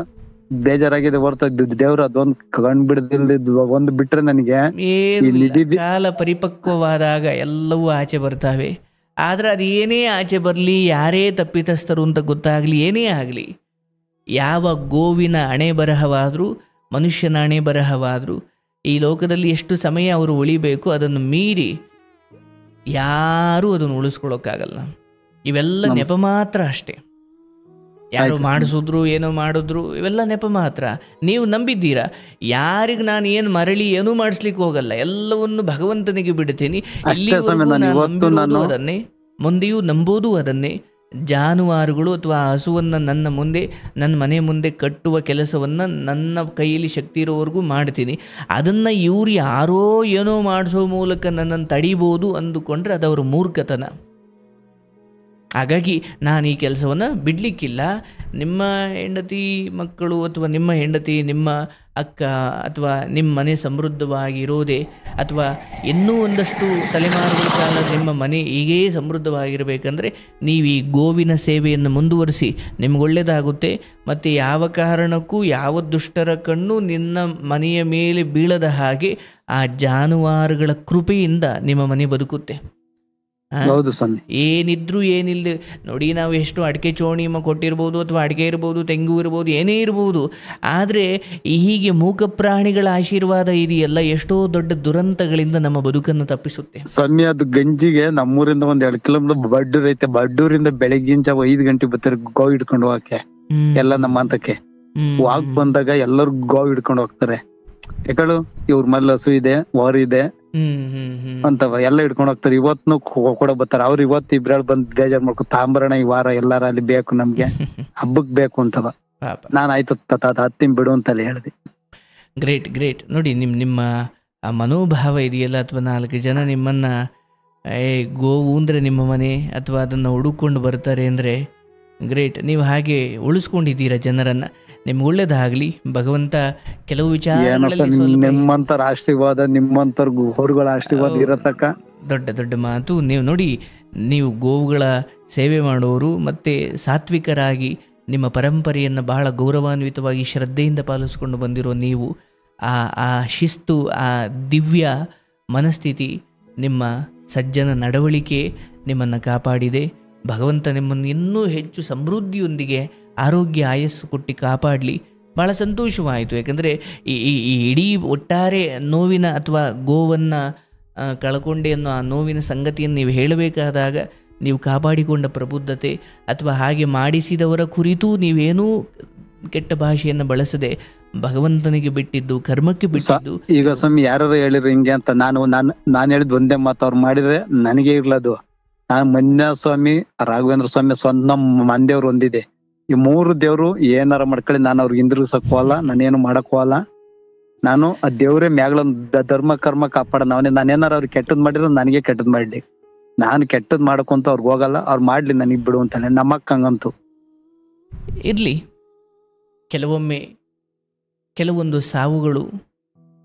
ಬೇಜಾರಾಗಿದೆ ಹೊರತ ದೇವ್ರು ಅದೊಂದ್ ಕಣ್ ಬಿಡದಿಲ್ದಿದ್ ಒಂದು ಬಿಟ್ರೆ ನನಗೆ ಕಾಲ ಪರಿಪಕ್ವವಾದಾಗ ಎಲ್ಲವೂ ಆಚೆ ಬರ್ತಾವೆ. ಆದ್ರೆ ಅದು ಏನೇ ಆಚೆ ಬರಲಿ, ಯಾರೇ ತಪ್ಪಿತಸ್ಥರು ಅಂತ ಗೊತ್ತಾಗ್ಲಿ, ಏನೇ ಆಗಲಿ, ಯಾವ ಗೋವಿನ ಹಣೆ ಬರಹವಾದರೂ, ಮನುಷ್ಯನ ಹಣೆ ಬರಹವಾದರೂ, ಈ ಲೋಕದಲ್ಲಿ ಎಷ್ಟು ಸಮಯ ಅವರು ಉಳಿಬೇಕು ಅದನ್ನು ಮೀರಿ ಯಾರೂ ಅದನ್ನು ಉಳಿಸ್ಕೊಳ್ಳೋಕ್ಕಾಗಲ್ಲ. ಇವೆಲ್ಲ ನೆಪ ಮಾತ್ರ ಅಷ್ಟೇ. ಯಾರು ಮಾಡಿಸಿದ್ರು ಏನೋ ಮಾಡಿದ್ರು ಇವೆಲ್ಲ ನೆಪ ಮಾತ್ರ. ನೀವು ನಂಬಿದ್ದೀರಾ? ಯಾರಿಗೆ ನಾನು ಏನು ಮರಳಿ ಏನೂ ಮಾಡಿಸ್ಲಿಕ್ಕೆ ಹೋಗಲ್ಲ, ಎಲ್ಲವನ್ನು ಭಗವಂತನಿಗೆ ಬಿಡ್ತೀನಿ. ಇಲ್ಲಿವರೆಗೂ ಅದನ್ನೇ, ಮುಂದೆಯೂ ನಂಬೋದು ಅದನ್ನೇ. ಜಾನುವಾರುಗಳು ಅಥವಾ ಹಸುವನ್ನು ನನ್ನ ಮುಂದೆ, ನನ್ನ ಮನೆ ಮುಂದೆ ಕಟ್ಟುವ ಕೆಲಸವನ್ನು ನನ್ನ ಕೈಯಲ್ಲಿ ಶಕ್ತಿ ಇರೋವರೆಗೂ ಮಾಡ್ತೀನಿ. ಅದನ್ನು ಇವ್ರು ಯಾರೋ ಏನೋ ಮಾಡಿಸೋ ಮೂಲಕ ನನ್ನನ್ನು ತಡಿಬೋದು ಅಂದುಕೊಂಡ್ರೆ ಅದು ಅವ್ರ ಮೂರ್ಖತನ. ಹಾಗಾಗಿ ನಾನು ಈ ಕೆಲಸವನ್ನು ಬಿಡಲಿಕ್ಕಿಲ್ಲ. ನಿಮ್ಮ ಹೆಂಡತಿ ಮಕ್ಕಳು ಅಥವಾ ನಿಮ್ಮ ಹೆಂಡತಿ, ನಿಮ್ಮ ಅಕ್ಕ ಅಥವಾ ನಿಮ್ಮ ಮನೆ ಸಮೃದ್ಧವಾಗಿರೋದೇ, ಅಥವಾ ಇನ್ನೂ ಒಂದಷ್ಟು ತಲೆಮಾರುಗಳ ಕಾಲ ನಿಮ್ಮ ಮನೆ ಹೀಗೇ ಸಮೃದ್ಧವಾಗಿರಬೇಕಂದ್ರೆ ನೀವು ಈ ಗೋವಿನ ಸೇವೆಯನ್ನು ಮುಂದುವರಿಸಿ, ನಿಮ್ಗೆ ಒಳ್ಳೆಯದಾಗುತ್ತೆ. ಮತ್ತು ಯಾವ ಕಾರಣಕ್ಕೂ ಯಾವ ದುಷ್ಟರ ಕಣ್ಣು ನಿನ್ನ ಮನೆಯ ಮೇಲೆ ಬೀಳದ ಹಾಗೆ ಆ ಜಾನುವಾರುಗಳ ಕೃಪೆಯಿಂದ ನಿಮ್ಮ ಮನೆ ಬದುಕುತ್ತೆ. ಏನಿದ್ರು ಏನಿಲ್ಲದೆ ನೋಡಿ, ನಾವು ಎಷ್ಟು ಅಡಿಕೆ ಚೋಣಿ ಕೊಟ್ಟಿರ್ಬೋದು, ಅಥವಾ ಅಡಿಕೆ ಇರ್ಬೋದು, ತೆಂಗು ಇರ್ಬೋದು, ಏನೇ ಇರ್ಬೋದು, ಆದರೆ ಹೀಗೆ ಮೂಕ ಪ್ರಾಣಿಗಳ ಆಶೀರ್ವಾದ ಇದೆಯಲ್ಲ, ಎಷ್ಟೋ ದೊಡ್ಡ ದುರಂತಗಳಿಂದ ನಮ್ಮ ಬದುಕನ್ನು ತಪ್ಪಿಸುತ್ತೆ ಸ್ವಾಮಿ. ಅದು ಗಂಜಿಗೆ ನಮ್ಮೂರಿಂದ 2 ಕಿಲೋಮೀಟರ್ ಬಡ್ಡೂರ್ ಐತೆ, ಬಡ್ಡೂರಿಂದ ಬೆಳಗಿನ ಜಾವ 5 ಗಂಟೆ ಬರ್ತಾರೆ ಗೋವ್ ಹಿಡ್ಕೊಂಡು ಹೋಗಕ್ಕೆ. ಎಲ್ಲ ನಮ್ಮ ಅಂತಕ್ಕೆ ವಾಕ್ ಬಂದಾಗ ಎಲ್ಲರೂ ಗೋವ್ ಹಿಡ್ಕೊಂಡು ಹೋಗ್ತಾರೆ. ಯಾಕಳು ಇವ್ರ ಮಲ್ಲ ಹಸು ಇದೆ, ವಾರು ಇದೆ ಅಂತವ ಎಲ್ಲ ಹಿಡ್ಕೊಂಡು ಹೋಗ್ತಾರೆ. ಇವತ್ನು ಕೂಡ ಬರ್ತಾರೆ ಅವ್ರು. ಇವತ್ತು ಇಬ್ರಾಳ್ ಬಂದ್ ಬೇಜಾರ್ ಮಾಡ್ಕೊ ತಾಂಬರಣ ಈ ವಾರ ಎಲ್ಲಾರ ಅಲ್ಲಿ ಬೇಕು, ನಮ್ಗೆ ಹಬ್ಬಕ್ ಬೇಕು ಅಂತವ. ನಾನ್ ಆಯ್ತು ಹತ್ತಿನ ಬಿಡು ಅಂತಲ್ಲಿ ಹೇಳ್ದೆ. Great great. ನೋಡಿ ನಿಮ್ಮ ಆ ಮನೋಭಾವ ಇದೆಯಲ್ಲ, ಅಥವಾ 4 ಜನ ನಿಮ್ಮನ್ನ ಗೋವು ಅಂದ್ರೆ ನಿಮ್ಮ ಮನೆ ಅಥವಾ ಅದನ್ನ ಹುಡುಕೊಂಡು ಬರ್ತಾರೆ ಅಂದ್ರೆ ಗ್ರೇಟ್. ನೀವು ಹಾಗೆ ಉಳಿಸ್ಕೊಂಡಿದ್ದೀರಾ ಜನರನ್ನ. ನಿಮ್ಗೆ ಒಳ್ಳೇದಾಗ್ಲಿ. ಭಗವಂತ ಕೆಲವು ವಿಚಾರಗಳಲ್ಲಿ ನಿಮ್ಮಂತರ ಆಶೀರ್ವಾದ, ನಿಮ್ಮಂತರ ಗೋವುಗಳ ಆಶೀರ್ವಾದ ಇರತಕ್ಕ ದೊಡ್ಡ ದೊಡ್ಡ ಮಾತು. ನೀವು ನೋಡಿ, ನೀವು ಗೋವುಗಳ ಸೇವೆ ಮಾಡೋರು ಮತ್ತು ಸಾತ್ವಿಕರಾಗಿ ನಿಮ್ಮ ಪರಂಪರೆಯನ್ನು ಬಹಳ ಗೌರವಾನ್ವಿತವಾಗಿ ಶ್ರದ್ಧೆಯಿಂದ ಪಾಲಿಸ್ಕೊಂಡು ಬಂದಿರೋ ನೀವು, ಆ ಶಿಸ್ತು, ಆ ದಿವ್ಯ ಮನಸ್ಥಿತಿ, ನಿಮ್ಮ ಸಜ್ಜನ ನಡವಳಿಕೆ ನಿಮ್ಮನ್ನು ಕಾಪಾಡಿದೆ. ಭಗವಂತ ನಿಮ್ಮನ್ನು ಇನ್ನೂ ಹೆಚ್ಚು ಸಮೃದ್ಧಿಯೊಂದಿಗೆ ಆರೋಗ್ಯ ಆಯಸ್ಸು ಕೊಟ್ಟು ಕಾಪಾಡಲಿ. ಭಾಳ ಸಂತೋಷವಾಯಿತು. ಯಾಕಂದರೆ ಈ ಇಡೀ ಒಟ್ಟಾರೆ ನೋವಿನ ಅಥವಾ ಗೋವನ್ನು ಕಳ್ಕೊಂಡೆ ಅನ್ನೋ ಆ ನೋವಿನ ಸಂಗತಿಯನ್ನು ನೀವು ಹೇಳಬೇಕಾದಾಗ ನೀವು ಕಾಪಾಡಿಕೊಂಡ ಪ್ರಬುದ್ಧತೆ ಅಥವಾ ಹಾಗೆ ಮಾಡಿಸಿದವರ ಕುರಿತು ನೀವೇನೂ ಕೆಟ್ಟ ಭಾಷೆಯನ್ನು ಬಳಸದೆ ಭಗವಂತನಿಗೆ ಬಿಟ್ಟಿದ್ದು, ಕರ್ಮಕ್ಕೆ ಬಿಟ್ಟಿದ್ದು. ಈಗ ಸ್ವಾಮಿ ಯಾರು ಹೇಳಿದ್ರು ಹಿಂಗೆ ಅಂತ, ನಾನು ಹೇಳಿದ್ ಒಂದೇ ಮಾತು, ಅವ್ರು ಮಾಡಿದ್ರೆ ನನಗೆ ಇರ್ಲದು. ನಾನು ಮಂಜ ಸ್ವಾಮಿ, ರಾಘವೇಂದ್ರ ಸ್ವಾಮಿ, ಸ್ವಂತ ಮಂದೇವ್ರು ಒಂದಿದೆ. ಈ 3 ದೇವ್ರು ಏನಾರ ಮಾಡ್ಕೊಳ್ಳಿ, ನಾನು ಅವ್ರಿಗೆ ಹಿಂದಿರುಗಿಸಕ್ ಹೋಗಲ್ಲ, ನಾನೇನು ಮಾಡಕ್ ಹೋಗಲ್ಲ. ನಾನು ಆ ದೇವ್ರೇ ಮ್ಯಾಗ್ಲ ಧರ್ಮ ಕರ್ಮ ಕಾಪಾಡ. ನಾನೇನಾರ ಅವ್ರಿಗೆ ಕೆಟ್ಟದ್ ಮಾಡಿರೋ ನನಗೆ ಕೆಟ್ಟದ್ ಮಾಡ್ಲಿ, ನಾನು ಕೆಟ್ಟದ್ ಮಾಡಕೊಂತ ಅವ್ರಿಗೆ ಹೋಗಲ್ಲ. ಅವ್ರು ಮಾಡ್ಲಿ, ನನಗ್ ಬಿಡು ಅಂತಾನೆ. ನಮ್ಮಕ್ಕ ಹಂಗಂತೂ ಇರ್ಲಿ. ಕೆಲವೊಮ್ಮೆ ಕೆಲವೊಂದು ಸಾವುಗಳು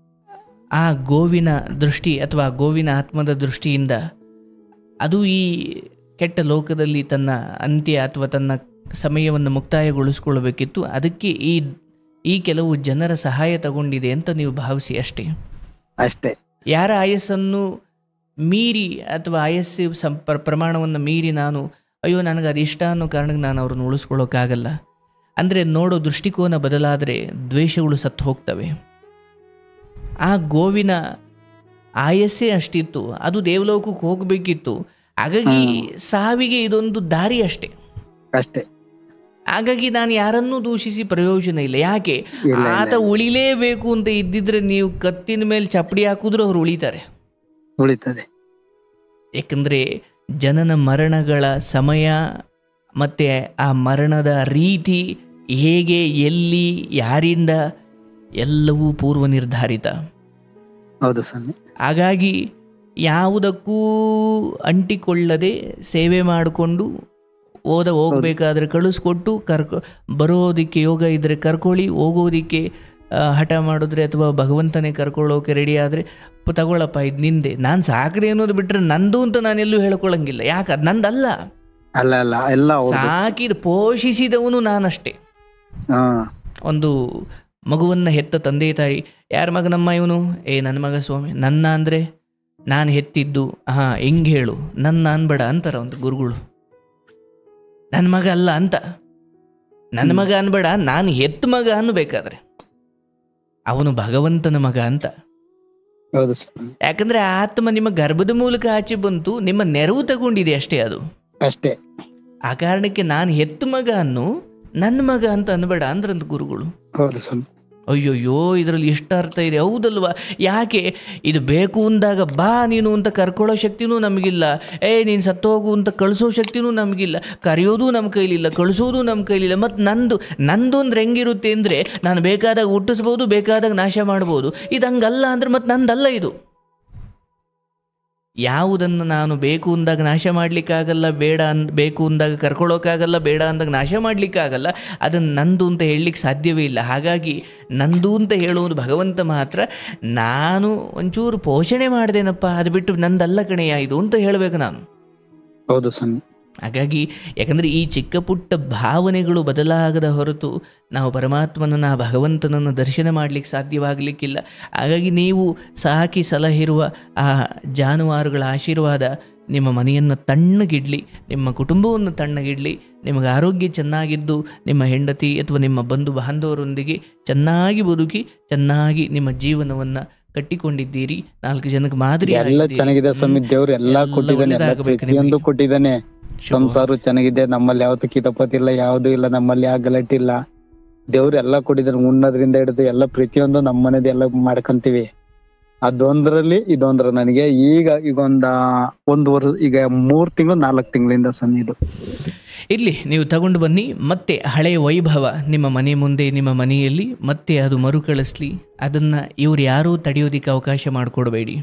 ಆ ಗೋವಿನ ದೃಷ್ಟಿ ಅಥವಾ ಗೋವಿನ ಆತ್ಮದ ದೃಷ್ಟಿಯಿಂದ ಅದು ಈ ಕೆಟ್ಟ ಲೋಕದಲ್ಲಿ ತನ್ನ ಅಂತ್ಯ ಅಥವಾ ತನ್ನ ಸಮಯವನ್ನು ಮುಕ್ತಾಯಗೊಳಿಸ್ಕೊಳ್ಬೇಕಿತ್ತು. ಅದಕ್ಕೆ ಈ ಕೆಲವು ಜನರ ಸಹಾಯ ತಗೊಂಡಿದೆ ಅಂತ ನೀವು ಭಾವಿಸಿ ಅಷ್ಟೇ. ಯಾರ ಆಯಸ್ಸನ್ನು ಮೀರಿ ಅಥವಾ ಆಯಸ್ಸು ಪ್ರಮಾಣವನ್ನು ಮೀರಿ ನಾನು ಅಯ್ಯೋ ನನಗೆ ಅದಿಷ್ಟ ಅನ್ನೋ ಕಾರಣಕ್ಕೆ ನಾನು ಅವ್ರನ್ನ ಉಳಿಸ್ಕೊಳ್ಳೋಕ್ಕಾಗಲ್ಲ ಅಂದರೆ, ನೋಡೋ ದೃಷ್ಟಿಕೋನ ಬದಲಾದರೆ ದ್ವೇಷಗಳು ಸತ್ತು ಹೋಗ್ತವೆ. ಆ ಗೋವಿನ ಆಯಸ್ಸೇ ಅಷ್ಟಿತ್ತು, ಅದು ದೇವಲೋಕಕ್ಕೆ ಹೋಗಬೇಕಿತ್ತು. ಹಾಗಾಗಿ ಸಾವಿಗೆ ಇದೊಂದು ದಾರಿ ಅಷ್ಟೇ. ಹಾಗಾಗಿ ನಾನು ಯಾರನ್ನೂ ದೂಷಿಸಿ ಪ್ರಯೋಜನ ಇಲ್ಲ. ಯಾಕೆ? ಆತ ಉಳಿಲೇಬೇಕು ಅಂತ ಇದ್ದಿದ್ರೆ ನೀವು ಕತ್ತಿನ ಮೇಲೆ ಚಪ್ಪಡಿ ಹಾಕಿದ್ರು ಅವ್ರು ಉಳಿತಾರೆ. ಏಕೆಂದರೆ ಜನನ ಮರಣಗಳ ಸಮಯ ಮತ್ತು ಆ ಮರಣದ ರೀತಿ ಹೇಗೆ, ಎಲ್ಲಿ, ಯಾರಿಂದ ಎಲ್ಲವೂ ಪೂರ್ವ ನಿರ್ಧಾರಿತ. ಹೌದು ಸ್ವಾಮಿ. ಹಾಗಾಗಿ ಯಾವುದಕ್ಕೂ ಅಂಟಿಕೊಳ್ಳದೆ ಸೇವೆ ಮಾಡಿಕೊಂಡು ಹೋಗಬೇಕಾದ್ರೆ ಕಳಿಸ್ಕೊಟ್ಟು ಬರೋದಕ್ಕೆ ಯೋಗ ಇದ್ದರೆ ಕರ್ಕೊಳ್ಳಿ, ಹೋಗೋದಕ್ಕೆ ಹಠ ಮಾಡಿದ್ರೆ ಅಥವಾ ಭಗವಂತನೇ ಕರ್ಕೊಳ್ಳೋಕೆ ರೆಡಿ ಆದರೆ ತಗೊಳ್ಳಪ್ಪ ಇದು ನಿಂದೆ, ನಾನು ಸಾಕ್ರಿ ಅನ್ನೋದು ಬಿಟ್ಟರೆ ನಂದು ಅಂತ ನಾನೆಲ್ಲೂ ಹೇಳ್ಕೊಳ್ಳಂಗಿಲ್ಲ. ಯಾಕೆ ಅದು ನಂದಲ್ಲ, ಸಾಕಿದ ಪೋಷಿಸಿದವನು ನಾನಷ್ಟೇ. ಒಂದು ಮಗುವನ್ನು ಹೆತ್ತ ತಂದೆ ತಾಯಿ, ಯಾರ ಮಗನಮ್ಮ ಇವನು, ನನ್ನ ಮಗ ಸ್ವಾಮಿ, ನನ್ನ ಅಂದರೆ ನಾನು ಹೆತ್ತಿದ್ದು, ಹೆಂಗೆ ಹೇಳು, ನನ್ನ ಅನ್ಬೇಡ ಅಂತಾರ ಒಂದು ಗುರುಗಳು. ನನ್ನ ಮಗ ಅಲ್ಲ ಅಂತ, ನನ್ನ ಮಗ ಅನ್ಬೇಡ, ನಾನು ಹೆತ್ತ ಮಗ ಅನ್ಬೇಕಾದ್ರೆ ಅವನು ಭಗವಂತನ ಮಗ ಅಂತ. ಯಾಕಂದ್ರೆ ಆತ್ಮ ನಿಮ್ಮ ಗರ್ಭದ ಮೂಲಕ ಆಚೆ ಬಂತು, ನಿಮ್ಮ ನೆರವು ತಗೊಂಡಿದೆ ಅಷ್ಟೇ. ಅದು ಅಷ್ಟೇ. ಆ ಕಾರಣಕ್ಕೆ ನಾನು ಹೆತ್ತ ಮಗ ಅನ್ನು ನನ್ನ ಮಗ ಅಂತ ಅನ್ಬೇಡ ಅಂದ್ರಂತ ಗುರುಗಳು. ಅಯ್ಯೋಯ್ಯೋ, ಇದರಲ್ಲಿ ಎಷ್ಟು ಅರ್ಥ ಇದೆ, ಹೌದಲ್ವಾ? ಯಾಕೆ ಇದು ಬೇಕು ಅಂದಾಗ ಬಾ ನೀನು ಅಂತ ಕರ್ಕೊಳ್ಳೋ ಶಕ್ತಿನೂ ನಮಗಿಲ್ಲ, ನೀನು ಸತ್ತೋಗು ಅಂತ ಕಳಿಸೋ ಶಕ್ತಿನೂ ನಮಗಿಲ್ಲ, ಕರೆಯೋದು ನಮ್ಮ ಕೈಲಿಲ್ಲ, ಕಳಿಸೋದು ನಮ್ಮ ಕೈಲಿಲ್ಲ. ಮತ್ತು ನಂದು ಅಂದ್ರೆ ಹೆಂಗಿರುತ್ತೆ ಅಂದರೆ, ನಾನು ಬೇಕಾದಾಗ ಹುಟ್ಟಿಸ್ಬೋದು, ಬೇಕಾದಾಗ ನಾಶ ಮಾಡ್ಬೋದು. ಇದು ಹಂಗಲ್ಲ ಅಂದ್ರೆ ಮತ್ತು ನಂದಲ್ಲ ಇದು. ಯಾವುದನ್ನು ನಾನು ಬೇಕು ಅಂದಾಗ ನಾಶ ಮಾಡಲಿಕ್ಕಾಗಲ್ಲ, ಬೇಕು ಅಂದಾಗ ಕರ್ಕೊಳ್ಳೋಕ್ಕಾಗಲ್ಲ, ಬೇಡ ಅಂದಾಗ ನಾಶ ಮಾಡಲಿಕ್ಕಾಗಲ್ಲ, ಅದನ್ನು ನಂದು ಅಂತ ಹೇಳಲಿಕ್ಕೆ ಸಾಧ್ಯವೇ ಇಲ್ಲ. ಹಾಗಾಗಿ ನಂದು ಅಂತ ಹೇಳುವುದು ಭಗವಂತ ಮಾತ್ರ. ನಾನು ಒಂಚೂರು ಪೋಷಣೆ ಮಾಡಿದೆನಪ್ಪ, ಅದು ಬಿಟ್ಟು ನಂದಲ್ಲ ಕಣೆಯ ಇದು ಅಂತ ಹೇಳಬೇಕು ನಾನು. ಹೌದು ಸ್ವಾಮಿ. ಹಾಗಾಗಿ ಯಾಕಂದರೆ ಈ ಚಿಕ್ಕ ಪುಟ್ಟ ಭಾವನೆಗಳು ಬದಲಾಗದ ಹೊರತು ನಾವು ಪರಮಾತ್ಮನನ್ನು, ಆ ಭಗವಂತನನ್ನು ದರ್ಶನ ಮಾಡಲಿಕ್ಕೆ ಸಾಧ್ಯವಾಗಲಿಕ್ಕಿಲ್ಲ. ಹಾಗಾಗಿ ನೀವು ಸಾಕಿ ಸಲಹಿರುವ ಆ ಜಾನುವಾರುಗಳ ಆಶೀರ್ವಾದ ನಿಮ್ಮ ಮನೆಯನ್ನು ತಣ್ಣಗಿಡಲಿ, ನಿಮ್ಮ ಕುಟುಂಬವನ್ನು ತಣ್ಣಗಿಡಲಿ, ನಿಮಗೆ ಆರೋಗ್ಯ ಚೆನ್ನಾಗಿದ್ದು ನಿಮ್ಮ ಹೆಂಡತಿ ಅಥವಾ ನಿಮ್ಮ ಬಂಧು ಬಾಂಧವರೊಂದಿಗೆ ಚೆನ್ನಾಗಿ ಬದುಕಿ ಚೆನ್ನಾಗಿ ನಿಮ್ಮ ಜೀವನವನ್ನು ಕಟ್ಟಿಕೊಂಡಿದ್ದೀರಿ. 4 ಜನಕ್ಕೆ ಮಾದರಿ ಚೆನ್ನಾಗಿದೆ ಸ್ವಾಮಿ. ದೇವ್ರು ಎಲ್ಲಾ ಕೊಟ್ಟಿದ್ದಾನೆ. ಸಂಸಾರ ಚೆನ್ನಾಗಿದೆ, ನಮ್ಮಲ್ಲಿ ಯಾವ್ದು ಕಿತಪತಿಲ್ಲ, ಯಾವ್ದು ಇಲ್ಲ, ನಮ್ಮಲ್ಲಿ ಯಾವ ಗಲಾಟೆ ಇಲ್ಲ. ದೇವ್ರು ಎಲ್ಲಾ ಕೊಟ್ಟಿದ್ದಾನೆ. ಉಣ್ಣೋದ್ರಿಂದ ಹಿಡಿದು ಎಲ್ಲ ಪ್ರತಿಯೊಂದು ನಮ್ಮ ಮನೆದು ಎಲ್ಲ ಮಾಡ್ಕಂತೀವಿ. ಅದೊಂದ್ರಲ್ಲಿ ಇದೊಂದ್ರ ನನಗೆ ಈಗ ಒಂದು ವರ್ಷ, ಈಗ 3 ತಿಂಗಳು 4 ತಿಂಗಳಿಂದ ಸ್ವಾಮಿ ಇದು. ಇರ್ಲಿ, ನೀವು ತಗೊಂಡು ಬನ್ನಿ. ಮತ್ತೆ ಹಳೆಯ ವೈಭವ ನಿಮ್ಮ ಮನೆ ಮುಂದೆ, ನಿಮ್ಮ ಮನೆಯಲ್ಲಿ ಮತ್ತೆ ಅದು ಮರುಕಳಿಸ್ಲಿ. ಅದನ್ನ ಇವ್ರು ಯಾರೂ ತಡೆಯೋದಿಕ್ಕೆ ಅವಕಾಶ ಮಾಡಿಕೊಡ್ಬೇಡಿ.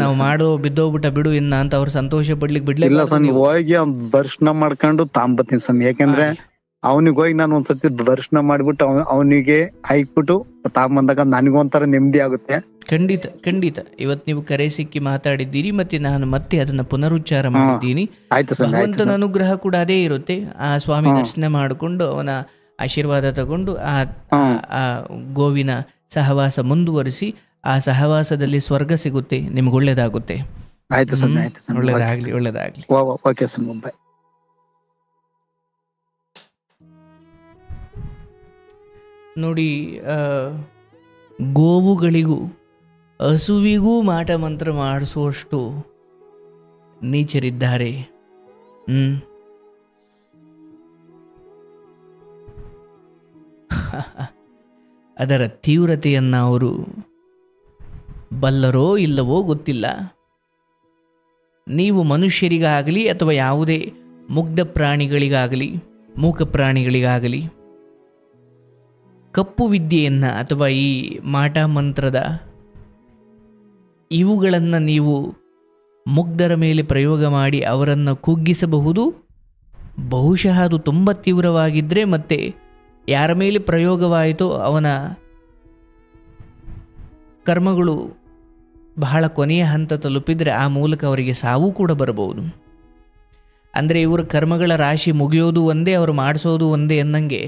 ನಾವು ಮಾಡೋ ಬಿದ್ದೋಗ್ಬಿಟ್ಟ ಬಿಡು ಇನ್ನ ಅಂತ ಅವ್ರು ಸಂತೋಷ ಪಡ್ಲಿಕ್ಕೆ ಬಿಡ್ಲಿಲ್ಲ. ಹೋಗಿ ದರ್ಶನ ಮಾಡ್ಕೊಂಡು ತಾಂಬತ್ತೀನಿ ಸ್ವಾಮಿ. ಯಾಕಂದ್ರೆ ಅವನಿಗೆ ಹೋಗಿ ನಾನು ಒಂದ್ಸತಿ ದರ್ಶನ ಮಾಡ್ಬಿಟ್ಟು ಅವನಿಗೆ ಹಾಕ್ಬಿಟ್ಟು ತಾಂಬಂದಾಗ ನನಗೊಂಥರ ನೆಮ್ಮದಿ ಆಗುತ್ತೆ. ಖಂಡಿತ ಖಂಡಿತ. ಇವತ್ತು ನೀವು ಕರೆ ಸಿಕ್ಕಿ ಮಾತಾಡಿದ್ದೀರಿ, ಮತ್ತೆ ನಾನು ಮತ್ತೆ ಅದನ್ನ ಪುನರುಚ್ಚಾರ ಮಾಡಿದ್ದೀನಿ. ಭಗವಂತನ ಅನುಗ್ರಹ ಕೂಡ ಅದೇ ಇರುತ್ತೆ. ಆ ಸ್ವಾಮಿ ದರ್ಶನ ಮಾಡಿಕೊಂಡು ಅವನ ಆಶೀರ್ವಾದ ತಗೊಂಡು ಆ ಗೋವಿನ ಸಹವಾಸ ಮುಂದುವರಿಸಿ, ಆ ಸಹವಾಸದಲ್ಲಿ ಸ್ವರ್ಗ ಸಿಗುತ್ತೆ, ನಿಮ್ಗೆ ಒಳ್ಳೇದಾಗುತ್ತೆ. ಆಯ್ತು ಸ್ವಾಮಿ, ಆಯ್ತು ಸ್ವಾಮಿ. ಒಳ್ಳೇದಾಗ್ಲಿ, ಒಳ್ಳೇದಾಗ್ಲಿ. ಓಕೆ ಸ್ವಾಮಿ, ಬಾಯ್. ನೋಡಿ, ಗೋವುಗಳಿಗೂ ಹಸುವಿಗೂ ಮಾಟ ಮಂತ್ರ ಮಾಡಿಸುವಷ್ಟು ನೀಚರಿದ್ದಾರೆ. ಅದರ ತೀವ್ರತೆಯನ್ನು ಅವರು ಬಲ್ಲರೋ ಇಲ್ಲವೋ ಗೊತ್ತಿಲ್ಲ. ನೀವು ಮನುಷ್ಯರಿಗಾಗಲಿ ಅಥವಾ ಯಾವುದೇ ಮುಗ್ಧ ಪ್ರಾಣಿಗಳಿಗಾಗಲಿ, ಮೂಕ ಪ್ರಾಣಿಗಳಿಗಾಗಲಿ ಕಪ್ಪು ವಿದ್ಯೆಯನ್ನು ಅಥವಾ ಈ ಮಾಟ ಮಂತ್ರದ ಇವುಗಳನ್ನು ನೀವು ಮುಗ್ಧರ ಮೇಲೆ ಪ್ರಯೋಗ ಮಾಡಿ ಅವರನ್ನು ಕುಗ್ಗಿಸಬಹುದು. ಬಹುಶಃ ಅದು ತುಂಬ ತೀವ್ರವಾಗಿದ್ದರೆ ಮತ್ತು ಯಾರ ಮೇಲೆ ಪ್ರಯೋಗವಾಯಿತೋ ಅವನ ಕರ್ಮಗಳು ಬಹಳ ಕೊನೆಯ ಹಂತ ತಲುಪಿದರೆ ಆ ಮೂಲಕ ಅವರಿಗೆ ಸಾವು ಕೂಡ ಬರಬಹುದು. ಅಂದರೆ ಇವರ ಕರ್ಮಗಳ ರಾಶಿ ಮುಗಿಯೋದು ಒಂದೇ, ಅವರು ಮಾಡಿಸೋದು ಒಂದೇ ಅನ್ನಂಗೆ